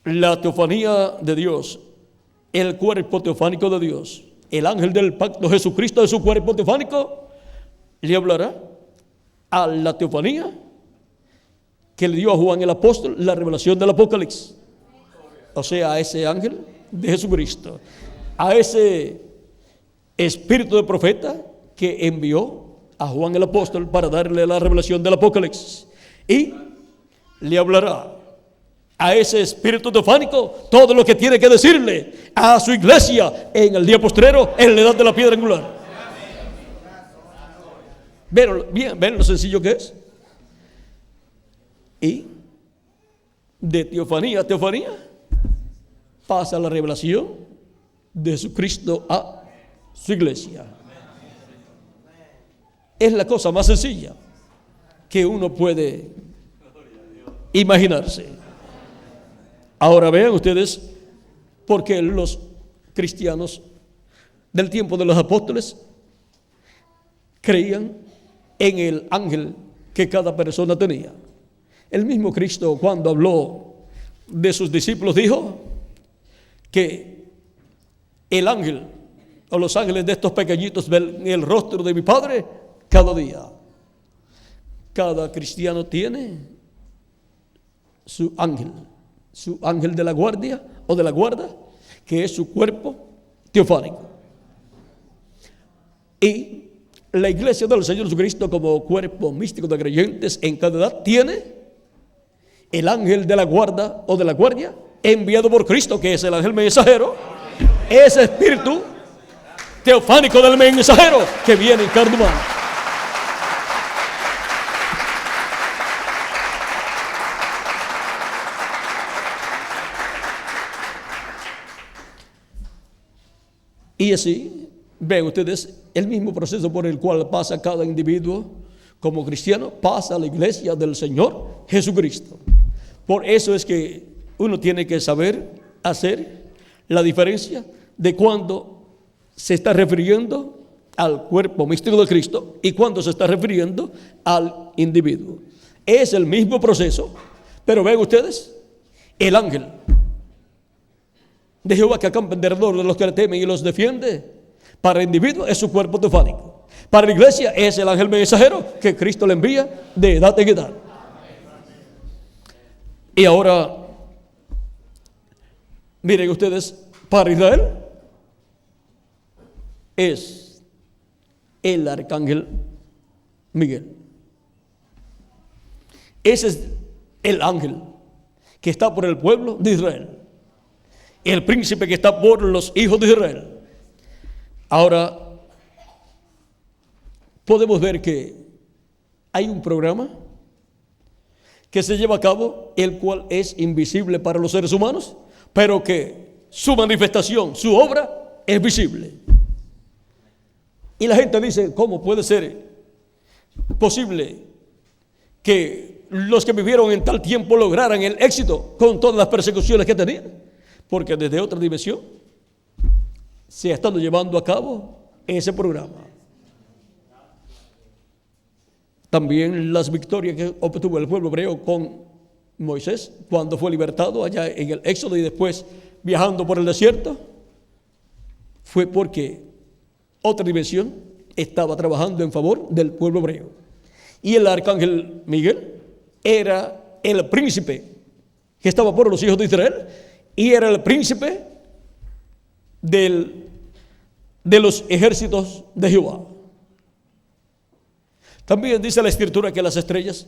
la teofanía de Dios, el cuerpo teofánico de Dios, el ángel del pacto, Jesucristo de su cuerpo teofánico, le hablará a la teofanía que le dio a Juan el apóstol la revelación del Apocalipsis. O sea, a ese ángel de Jesucristo, a ese espíritu de profeta que envió a Juan el apóstol para darle la revelación del Apocalipsis. Y le hablará a ese espíritu teofánico todo lo que tiene que decirle a su iglesia en el día postrero, en la edad de la piedra angular. ¿Ven lo sencillo que es? Y de teofanía a teofanía pasa la revelación de Jesucristo a su iglesia. Es la cosa más sencilla que uno puede imaginarse. Ahora vean ustedes por qué los cristianos del tiempo de los apóstoles creían en el ángel que cada persona tenía. El mismo Cristo, cuando habló de sus discípulos, dijo que el ángel o los ángeles de estos pequeñitos ven el rostro de mi Padre cada día. Cada cristiano tiene su ángel de la guardia o de la guarda, que es su cuerpo teofánico. Y la iglesia del Señor Jesucristo, como cuerpo místico de creyentes en cada edad, tiene el ángel de la guarda o de la guardia enviado por Cristo, que es el ángel mensajero, ese espíritu teofánico del mensajero que viene en carne humana. Y así ven ustedes el mismo proceso por el cual pasa cada individuo como cristiano, pasa a la iglesia del Señor Jesucristo. Por eso es que uno tiene que saber hacer la diferencia de cuando se está refiriendo al cuerpo místico de Cristo y cuando se está refiriendo al individuo. Es el mismo proceso, pero ven ustedes, el ángel de Jehová que acampa en derredor de los que le temen y los defiende. Para el individuo es su cuerpo teofánico. Para la iglesia es el ángel mensajero que Cristo le envía de edad en edad. Y ahora, miren ustedes, para Israel es el arcángel Miguel. Ese es el ángel que está por el pueblo de Israel, el príncipe que está por los hijos de Israel. Ahora, podemos ver que hay un programa que se lleva a cabo, el cual es invisible para los seres humanos, pero que su manifestación, su obra es visible. Y la gente dice, ¿cómo puede ser posible que los que vivieron en tal tiempo lograran el éxito con todas las persecuciones que tenían? Porque desde otra dimensión se ha estado llevando a cabo ese programa. También las victorias que obtuvo el pueblo hebreo con Moisés cuando fue libertado allá en el Éxodo y después viajando por el desierto, fue porque otra dimensión estaba trabajando en favor del pueblo hebreo. Y el arcángel Miguel era el príncipe que estaba por los hijos de Israel y era el príncipe de los ejércitos de Jehová. También dice la Escritura que las estrellas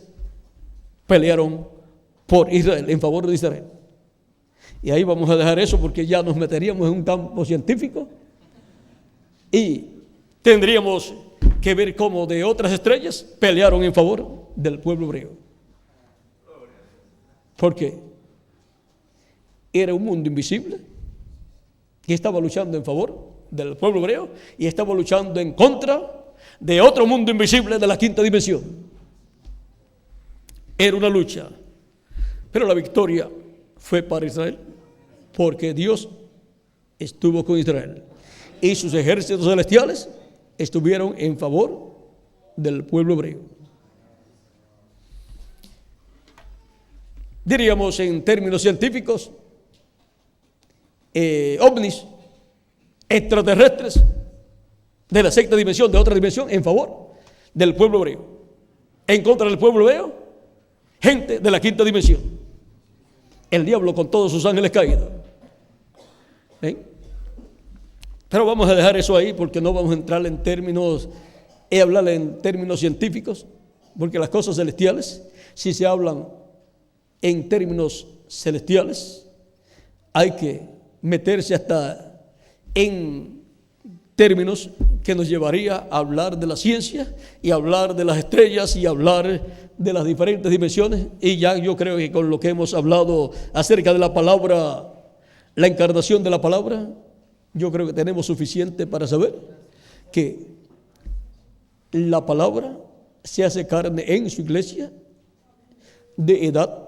pelearon por Israel, en favor de Israel. Y ahí vamos a dejar eso porque ya nos meteríamos en un campo científico y tendríamos que ver cómo de otras estrellas pelearon en favor del pueblo hebreo. Porque era un mundo invisible que estaba luchando en favor del pueblo hebreo y estaba luchando en contra de otro mundo invisible de la quinta dimensión. Era una lucha, pero la victoria fue para Israel, porque Dios estuvo con Israel y sus ejércitos celestiales estuvieron en favor del pueblo hebreo. Diríamos en términos científicos, ovnis, extraterrestres de la sexta dimensión, de otra dimensión, en favor del pueblo hebreo. En contra del pueblo hebreo, gente de la quinta dimensión. El diablo con todos sus ángeles caídos. Pero vamos a dejar eso ahí porque no vamos a entrar en términos, hablar en términos científicos, porque las cosas celestiales, si se hablan en términos celestiales, hay que meterse hasta en términos que nos llevaría a hablar de la ciencia y hablar de las estrellas y hablar de las diferentes dimensiones. Y ya yo creo que con lo que hemos hablado acerca de la palabra, la encarnación de la palabra, yo creo que tenemos suficiente para saber que la palabra se hace carne en su iglesia de edad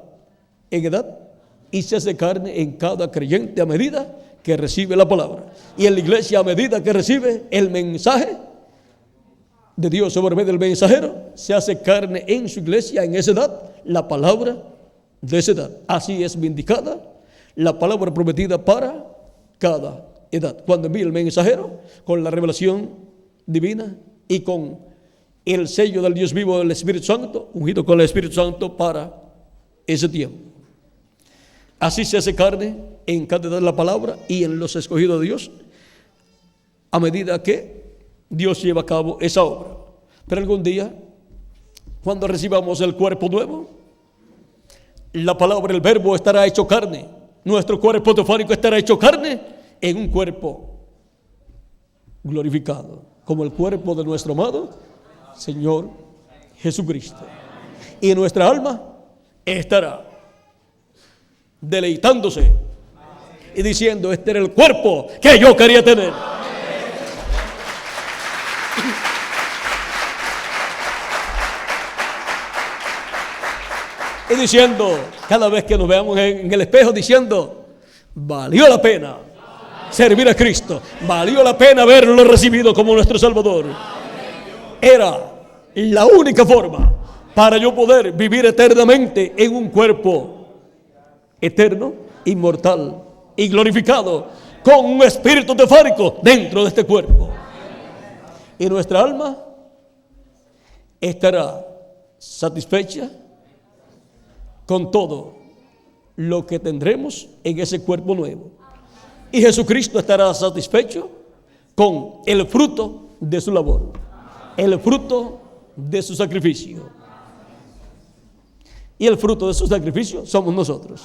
en edad y se hace carne en cada creyente a medida que recibe la palabra. Y en la iglesia, a medida que recibe el mensaje de Dios sobre medio del mensajero, se hace carne en su iglesia en esa edad la palabra de esa edad. Así es vindicada la palabra prometida para cada edad. Cuando envía el mensajero con la revelación divina y con el sello del Dios vivo del Espíritu Santo, ungido con el Espíritu Santo para ese tiempo. Así se hace carne en cada edad la palabra y en los escogidos de Dios a medida que Dios lleva a cabo esa obra. Pero algún día, cuando recibamos el cuerpo nuevo, la palabra, el verbo estará hecho carne. Nuestro cuerpo teofánico estará hecho carne en un cuerpo glorificado, como el cuerpo de nuestro amado Señor Jesucristo. Y nuestra alma estará deleitándose y diciendo: este era el cuerpo que yo quería tener. Y diciendo, cada vez que nos veamos en el espejo, diciendo, valió la pena servir a Cristo, valió la pena haberlo recibido como nuestro Salvador. Era la única forma para yo poder vivir eternamente en un cuerpo eterno, inmortal y glorificado, con un espíritu teofánico dentro de este cuerpo. Y nuestra alma estará satisfecha con todo lo que tendremos en ese cuerpo nuevo. Y Jesucristo estará satisfecho con el fruto de su labor, el fruto de su sacrificio. Y el fruto de su sacrificio somos nosotros,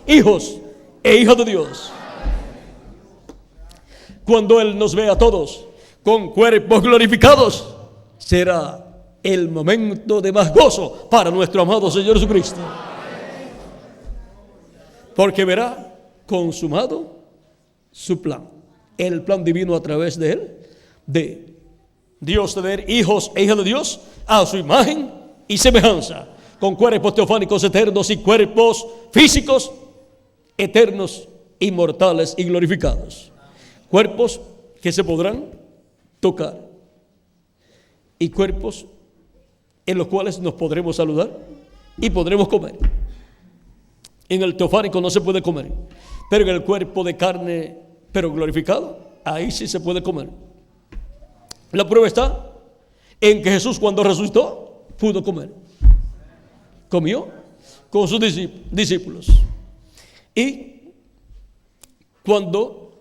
hijos e hijas de Dios. Cuando Él nos vea a todos con cuerpos glorificados, será el momento de más gozo para nuestro amado Señor Jesucristo, porque verá consumado su plan, el plan divino a través de Él, de Dios tener hijos e hijas de Dios a su imagen y semejanza, con cuerpos teofánicos eternos y cuerpos físicos eternos, inmortales y glorificados, cuerpos que se podrán tocar y cuerpos en los cuales nos podremos saludar y podremos comer. En el teofánico no se puede comer, pero en el cuerpo de carne, pero glorificado, ahí sí se puede comer. La prueba está en que Jesús, cuando resucitó, pudo comer. Comió con sus discípulos. Y cuando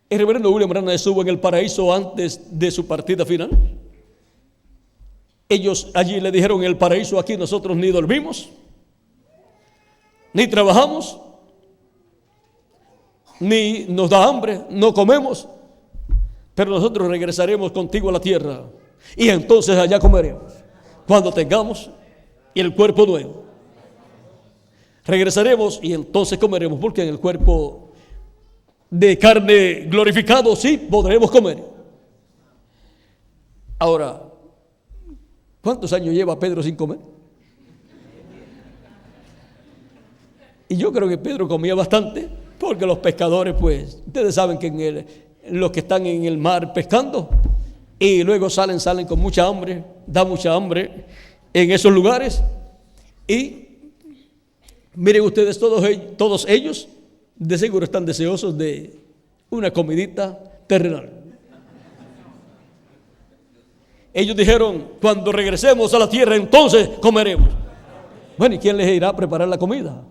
el reverendo William Branham estuvo en el paraíso antes de su partida final, ellos allí le dijeron: en el paraíso aquí nosotros ni dormimos, ni trabajamos, ni nos da hambre, no comemos, pero nosotros regresaremos contigo a la tierra y entonces allá comeremos cuando tengamos el cuerpo nuevo. Regresaremos y entonces comeremos, porque en el cuerpo de carne glorificado sí podremos comer. Ahora, ¿cuántos años lleva Pedro sin comer? Y yo creo que Pedro comía bastante, porque los pescadores, pues, ustedes saben que los que están en el mar pescando y luego salen con mucha hambre, da mucha hambre en esos lugares. Y miren ustedes, todos ellos de seguro están deseosos de una comidita terrenal. Ellos dijeron: cuando regresemos a la tierra, entonces comeremos. Bueno, ¿y quién les irá a preparar la comida?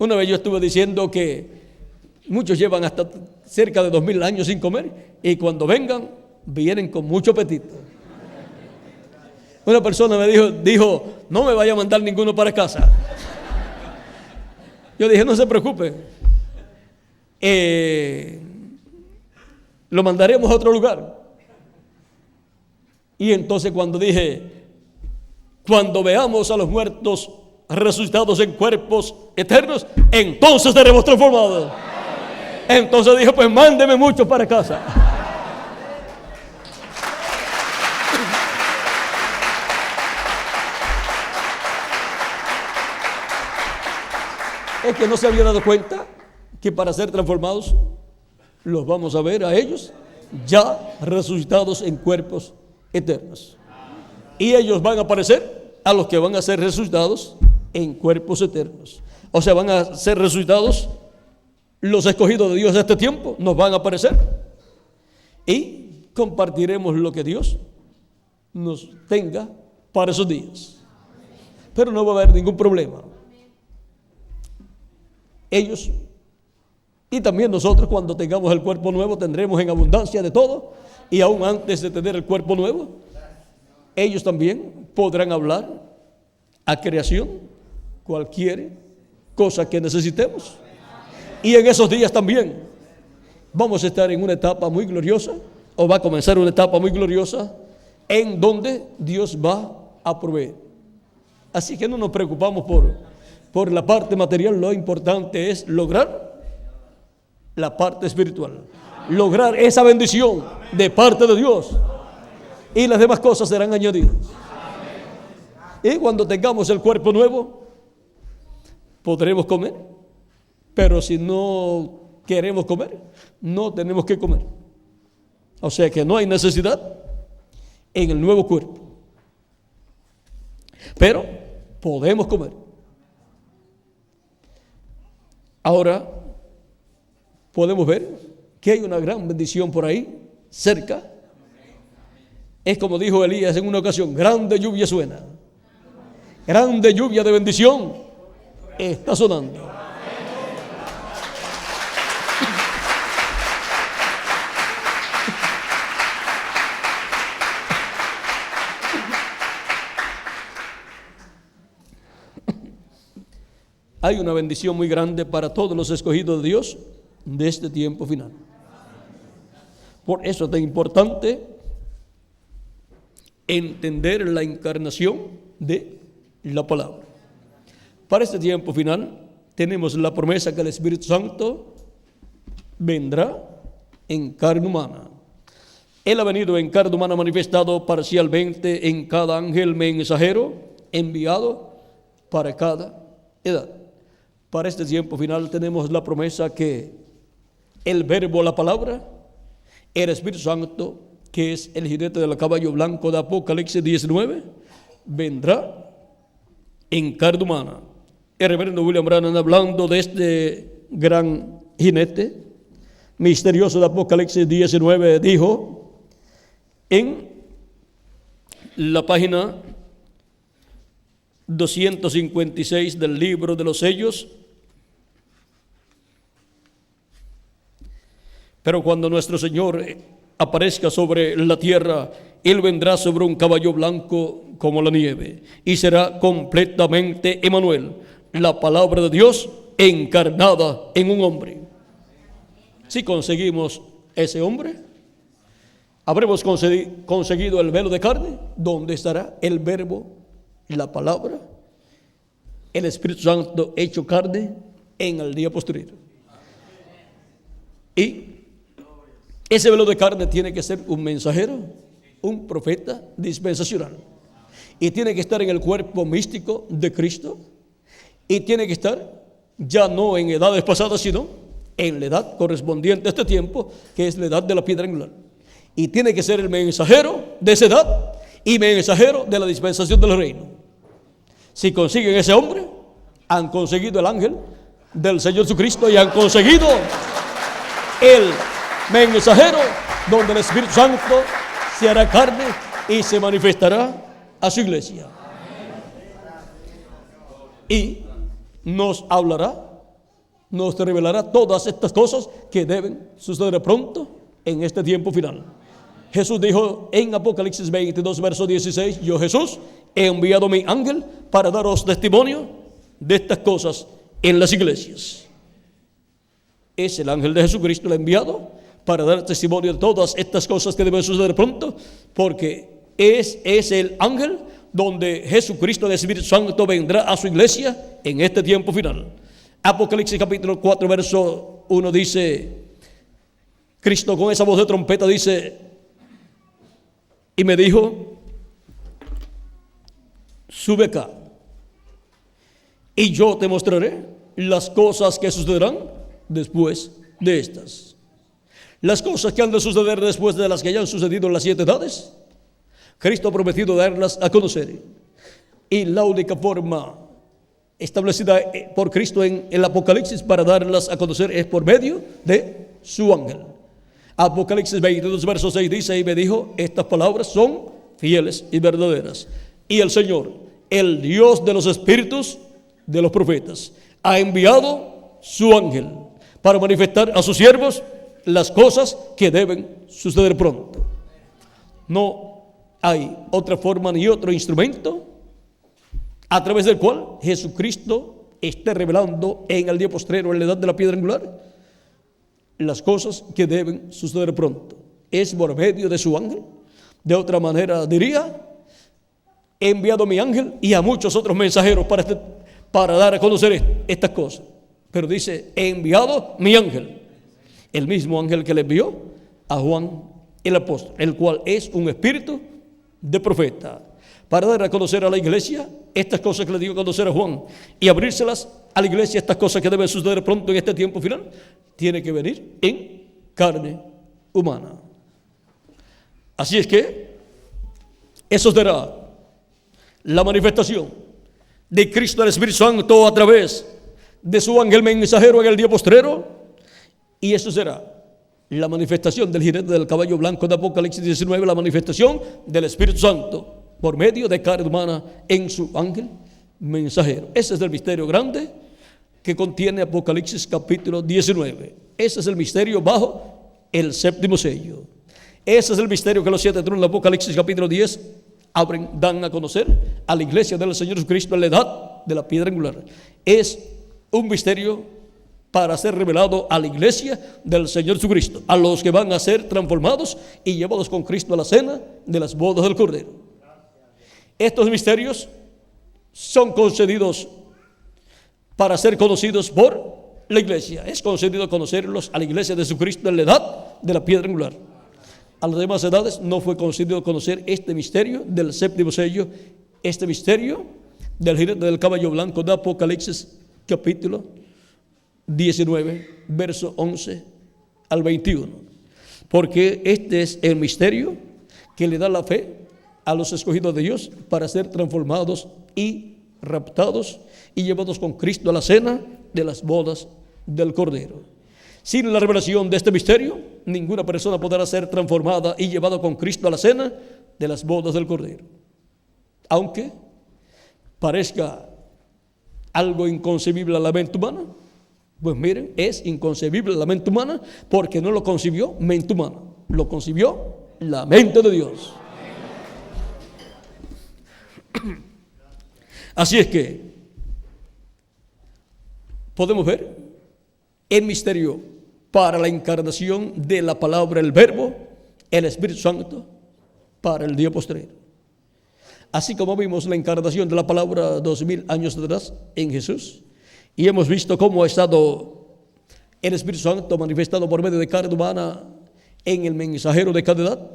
Una vez yo estuve diciendo que muchos llevan hasta cerca de 2000 años sin comer, y cuando vengan, vienen con mucho apetito. Una persona me dijo: no me vaya a mandar ninguno para casa. Yo dije: no se preocupe, lo mandaremos a otro lugar. Y entonces cuando veamos a los muertos resucitados en cuerpos eternos, entonces seremos transformados. Entonces dijo: pues mándeme muchos para casa. Es que no se había dado cuenta que para ser transformados los vamos a ver a ellos ya resucitados en cuerpos eternos, y ellos van a aparecer a los que van a ser resucitados en cuerpos eternos. O sea, van a ser resucitados los escogidos de Dios de este tiempo, nos van a aparecer y compartiremos lo que Dios nos tenga para esos días. Pero no va a haber ningún problema. Ellos y también nosotros, cuando tengamos el cuerpo nuevo, tendremos en abundancia de todo. Y aún antes de tener el cuerpo nuevo, ellos también podrán hablar a creación cualquier cosa que necesitemos. Y en esos días también vamos a estar en una etapa muy gloriosa, o va a comenzar una etapa muy gloriosa, en donde Dios va a proveer. Así que no nos preocupamos por la parte material. Lo importante es lograr la parte espiritual, lograr esa bendición de parte de Dios, Y las demás cosas serán añadidas. Y cuando tengamos el cuerpo nuevo, podremos comer. Pero si no queremos comer, no tenemos que comer. O sea que no hay necesidad en el nuevo cuerpo. Pero podemos comer. Ahora podemos ver que hay una gran bendición por ahí, cerca. Es como dijo Elías en una ocasión: grande lluvia suena. Grande lluvia de bendición está sonando. Hay una bendición muy grande para todos los escogidos de Dios de este tiempo final. Por eso es tan importante entender la encarnación de la palabra. Para este tiempo final tenemos la promesa que el Espíritu Santo vendrá en carne humana. Él ha venido en carne humana manifestado parcialmente en cada ángel mensajero enviado para cada edad. Para este tiempo final tenemos la promesa que el verbo, la palabra, el Espíritu Santo, que es el jinete del caballo blanco de Apocalipsis 19, vendrá en carne humana. El reverendo William Branham, hablando de este gran jinete misterioso de Apocalipsis 19, dijo en la página 256 del libro de los sellos: pero cuando nuestro Señor aparezca sobre la tierra, Él vendrá sobre un caballo blanco como la nieve, y será completamente Emmanuel, la palabra de Dios encarnada en un hombre. Si conseguimos ese hombre, habremos conseguido el velo de carne, donde estará el verbo, la palabra, el Espíritu Santo hecho carne en el día posterior. Y ese velo de carne tiene que ser un mensajero, un profeta dispensacional, y tiene que estar en el cuerpo místico de Cristo, y tiene que estar ya no en edades pasadas, sino en la edad correspondiente a este tiempo, que es la edad de la piedra angular. Y tiene que ser el mensajero de esa edad y mensajero de la dispensación del reino. Si consiguen ese hombre, han conseguido el ángel del Señor Jesucristo y han conseguido el mensajero donde el Espíritu Santo se hará carne y se manifestará a su iglesia. Y nos hablará, nos revelará todas estas cosas que deben suceder pronto en este tiempo final. Jesús dijo en Apocalipsis 22, verso 16: yo, Jesús, he enviado mi ángel para daros testimonio de estas cosas en las iglesias. Es el ángel de Jesucristo el enviado para dar testimonio de todas estas cosas que deben suceder pronto, porque es el ángel donde Jesucristo, el Espíritu Santo, vendrá a su iglesia en este tiempo final. Apocalipsis capítulo 4, verso 1 dice, Cristo con esa voz de trompeta dice, y me dijo, sube acá, y yo te mostraré las cosas que sucederán después de estas. Las cosas que han de suceder después de las que hayan sucedido en las 7 edades, Cristo ha prometido darlas a conocer. Y la única forma establecida por Cristo en el Apocalipsis para darlas a conocer es por medio de su ángel. Apocalipsis 22, verso 6 dice, y me dijo, estas palabras son fieles y verdaderas. Y el Señor, el Dios de los espíritus de los profetas, ha enviado su ángel para manifestar a sus siervos las cosas que deben suceder pronto. No hay otra forma ni otro instrumento a través del cual Jesucristo esté revelando en el día postrero, en la edad de la piedra angular, las cosas que deben suceder pronto. Es por medio de su ángel. De otra manera diría, he enviado mi ángel y a muchos otros mensajeros para dar a conocer estas cosas. Pero dice, he enviado mi ángel, el mismo ángel que le envió a Juan el apóstol, el cual es un espíritu de profeta, para dar a conocer a la iglesia estas cosas que le dio a conocer a Juan y abrírselas a la iglesia, estas cosas que deben suceder pronto en este tiempo final. Tiene que venir en carne humana. Así es que eso será la manifestación de Cristo el Espíritu Santo a través de su ángel mensajero en el día postrero, y eso será la manifestación del jinete del caballo blanco de Apocalipsis 19, la manifestación del Espíritu Santo por medio de carne humana en su ángel mensajero. Ese es el misterio grande que contiene Apocalipsis capítulo 19. Ese es el misterio bajo el séptimo sello. Ese es el misterio que los 7 tronos de Apocalipsis capítulo 10 dan a conocer a la iglesia del Señor Jesucristo en la edad de la piedra angular. Es un misterio para ser revelado a la iglesia del Señor Jesucristo, a los que van a ser transformados y llevados con Cristo a la cena de las bodas del Cordero. Estos misterios son concedidos para ser conocidos por la iglesia. Es concedido conocerlos a la iglesia de Jesucristo en la edad de la piedra angular. A las demás edades no fue concedido conocer este misterio del séptimo sello, este misterio del jinete del caballo blanco de Apocalipsis capítulo 19, verso 11 al 21. Porque este es el misterio que le da la fe a los escogidos de Dios para ser transformados y raptados y llevados con Cristo a la cena de las bodas del Cordero. Sin la revelación de este misterio, ninguna persona podrá ser transformada y llevada con Cristo a la cena de las bodas del Cordero. Aunque parezca algo inconcebible a la mente humana, pues miren, es inconcebible a la mente humana porque no lo concibió mente humana, lo concibió la mente de Dios. Así es que podemos ver el misterio para la encarnación de la palabra, el Verbo, el Espíritu Santo, para el día postrero. Así como vimos la encarnación de la palabra 2000 años atrás en Jesús, y hemos visto cómo ha estado el Espíritu Santo manifestado por medio de carne humana en el mensajero de cada edad,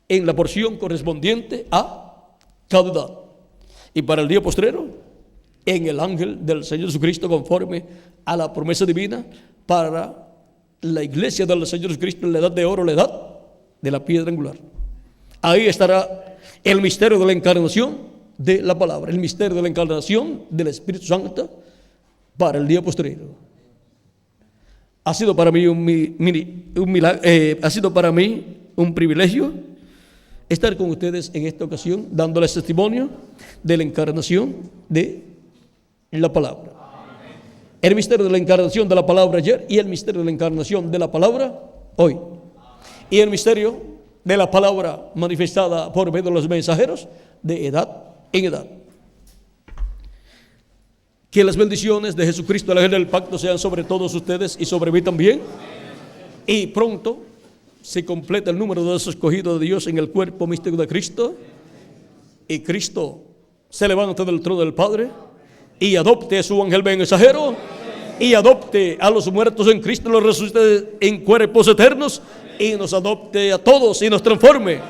en la porción correspondiente a cada edad. Y para el día postrero, en el ángel del Señor Jesucristo, conforme a la promesa divina para la iglesia del Señor Jesucristo en la edad de oro, la edad de la piedra angular. Ahí estará el misterio de la encarnación de la palabra, el misterio de la encarnación del Espíritu Santo para el día postrero. Ha sido para mí un privilegio estar con ustedes en esta ocasión, dándoles testimonio de la encarnación de la palabra. El misterio de la encarnación de la palabra ayer y el misterio de la encarnación de la palabra hoy. Y el misterio de la palabra manifestada por medio de los mensajeros de edad en edad. Que las bendiciones de Jesucristo, el ángel del pacto, sean sobre todos ustedes y sobre mí también. Y pronto se completa el número de los escogidos de Dios en el cuerpo místico de Cristo. Y Cristo se levanta del trono del Padre y adopte a su ángel mensajero y adopte a los muertos en Cristo, los resucite en cuerpos eternos y nos adopte a todos y nos transforme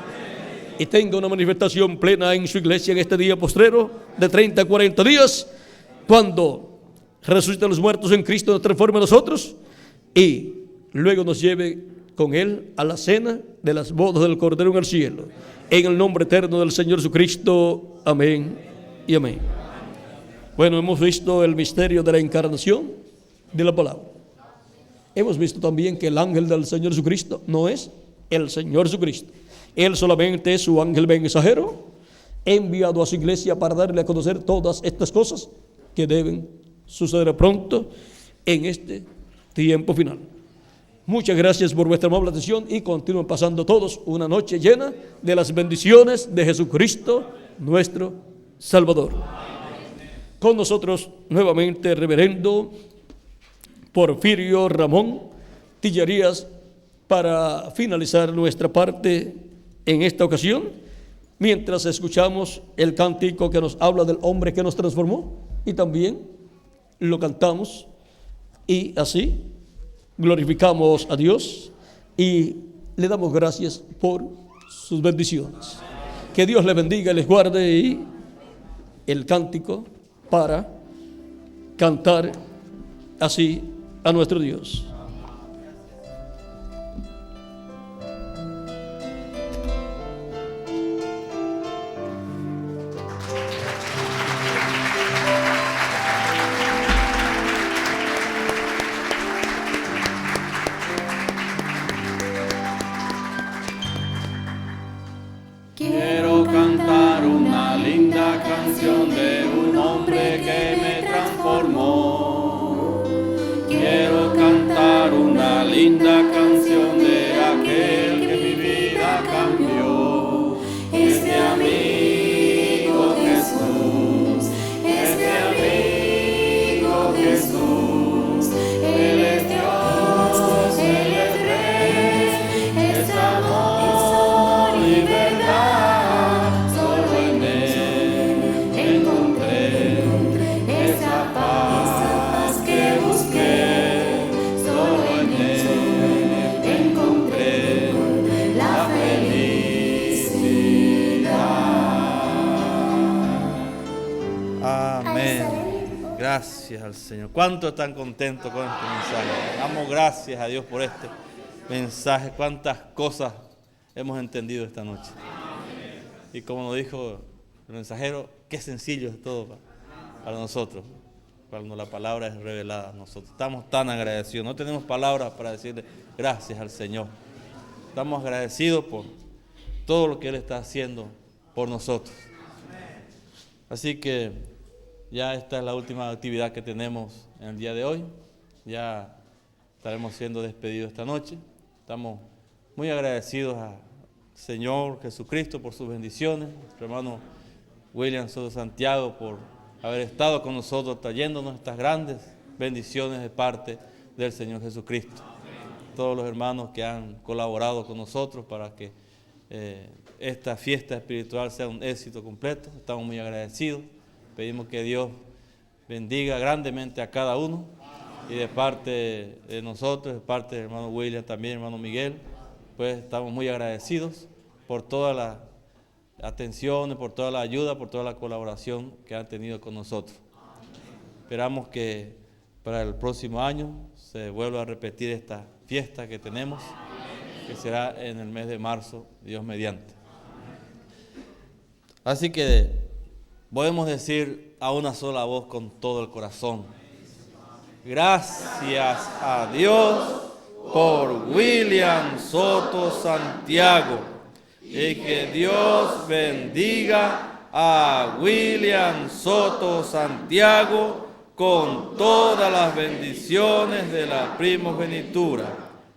y tenga una manifestación plena en su iglesia en este día postrero de 30 a 40 días, cuando resucite a los muertos en Cristo, nos transforme a nosotros y luego nos lleve con Él a la cena de las bodas del Cordero en el cielo. En el nombre eterno del Señor Jesucristo. Amén y amén. Bueno, hemos visto el misterio de la encarnación de la palabra. Hemos visto también que el ángel del Señor Jesucristo no es el Señor Jesucristo. Él solamente es su ángel mensajero, enviado a su iglesia para darle a conocer todas estas cosas que deben suceder pronto en este tiempo final. Muchas gracias por vuestra amable atención y continúen pasando todos una noche llena de las bendiciones de Jesucristo, nuestro Salvador. Con nosotros nuevamente reverendo Porfirio Ramón Tillerías para finalizar nuestra parte en esta ocasión, mientras escuchamos el cántico que nos habla del hombre que nos transformó y también lo cantamos y así glorificamos a Dios y le damos gracias por sus bendiciones. Que Dios les bendiga y les guarde. Y el cántico para cantar así a nuestro Dios. Quiero cantar una linda canción de un hombre que me transformó. Quiero cantar una linda canción de aquel que mi vida cambió. Es mi amigo Jesús, es mi amigo Jesús. Él es Dios, Él es Rey, es amor y verdad. Solo en Él encontré esa paz que busqué. Solo en Él encontré la felicidad. Amén. Gracias al Señor. ¿Cuántos están contentos con este mensaje? Damos gracias a Dios por este mensaje. Cuántas cosas hemos entendido esta noche. Y como nos dijo el mensajero, qué sencillo es todo para nosotros, cuando la palabra es revelada a nosotros. Estamos tan agradecidos. No tenemos palabras para decirle gracias al Señor. Estamos agradecidos por todo lo que Él está haciendo por nosotros. Así que ya esta es la última actividad que tenemos en el día de hoy. Ya estaremos siendo despedidos esta noche. Estamos muy agradecidos al Señor Jesucristo por sus bendiciones. Nuestro hermano William Soto Santiago por haber estado con nosotros trayéndonos estas grandes bendiciones de parte del Señor Jesucristo. Todos los hermanos que han colaborado con nosotros para que esta fiesta espiritual sea un éxito completo. Estamos muy agradecidos. Pedimos que Dios bendiga grandemente a cada uno. Y de parte de nosotros, de parte del hermano William también, hermano Miguel, pues estamos muy agradecidos por todas las atenciones, por toda la ayuda, por toda la colaboración que han tenido con nosotros. Esperamos que para el próximo año se vuelva a repetir esta fiesta que tenemos, que será en el mes de marzo, Dios mediante. Así que podemos decir a una sola voz con todo el corazón: gracias a Dios por William Soto Santiago, y que Dios bendiga a William Soto Santiago con todas las bendiciones de la primogenitura.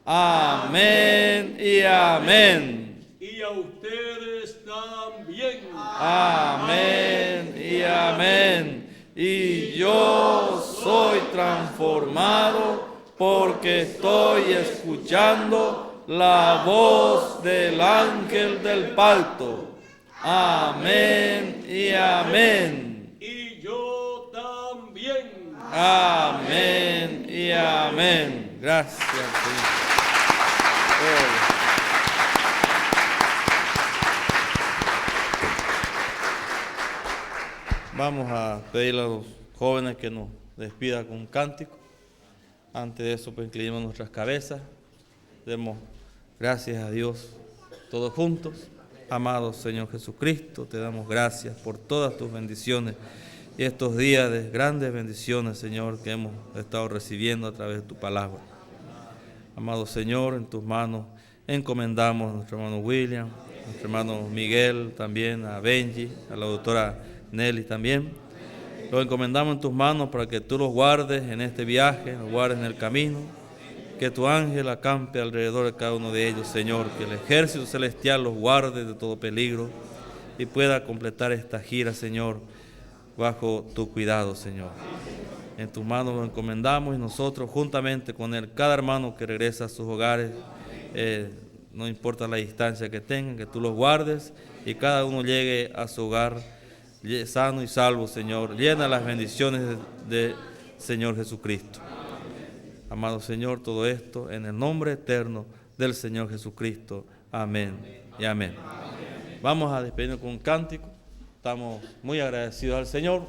Amén y amén. Y a ustedes también. Amén y amén. Y yo soy transformado porque estoy escuchando la voz del ángel del pacto. Amén y amén. Y yo también. Amén y amén. Gracias, Señor. Vamos a pedirle a los jóvenes que nos despidan con un cántico. Antes de eso, pues inclinemos nuestras cabezas. Demos gracias a Dios todos juntos. Amado Señor Jesucristo, te damos gracias por todas tus bendiciones y estos días de grandes bendiciones, Señor, que hemos estado recibiendo a través de tu palabra. Amado Señor, en tus manos encomendamos a nuestro hermano William, a nuestro hermano Miguel, también a Benji, a la doctora Nelly también. Los encomendamos en tus manos para que tú los guardes en este viaje, los guardes en el camino, que tu ángel acampe alrededor de cada uno de ellos, Señor, que el ejército celestial los guarde de todo peligro y pueda completar esta gira, Señor, bajo tu cuidado, Señor. En tus manos los encomendamos y nosotros, juntamente con él, cada hermano que regresa a sus hogares, no importa la distancia que tengan, que tú los guardes y cada uno llegue a su hogar sano y salvo, Señor. Llena las bendiciones de Señor Jesucristo. Amado Señor, todo esto en el nombre eterno del Señor Jesucristo. Amén y amén. Vamos a despedirnos con un cántico. Estamos muy agradecidos al Señor.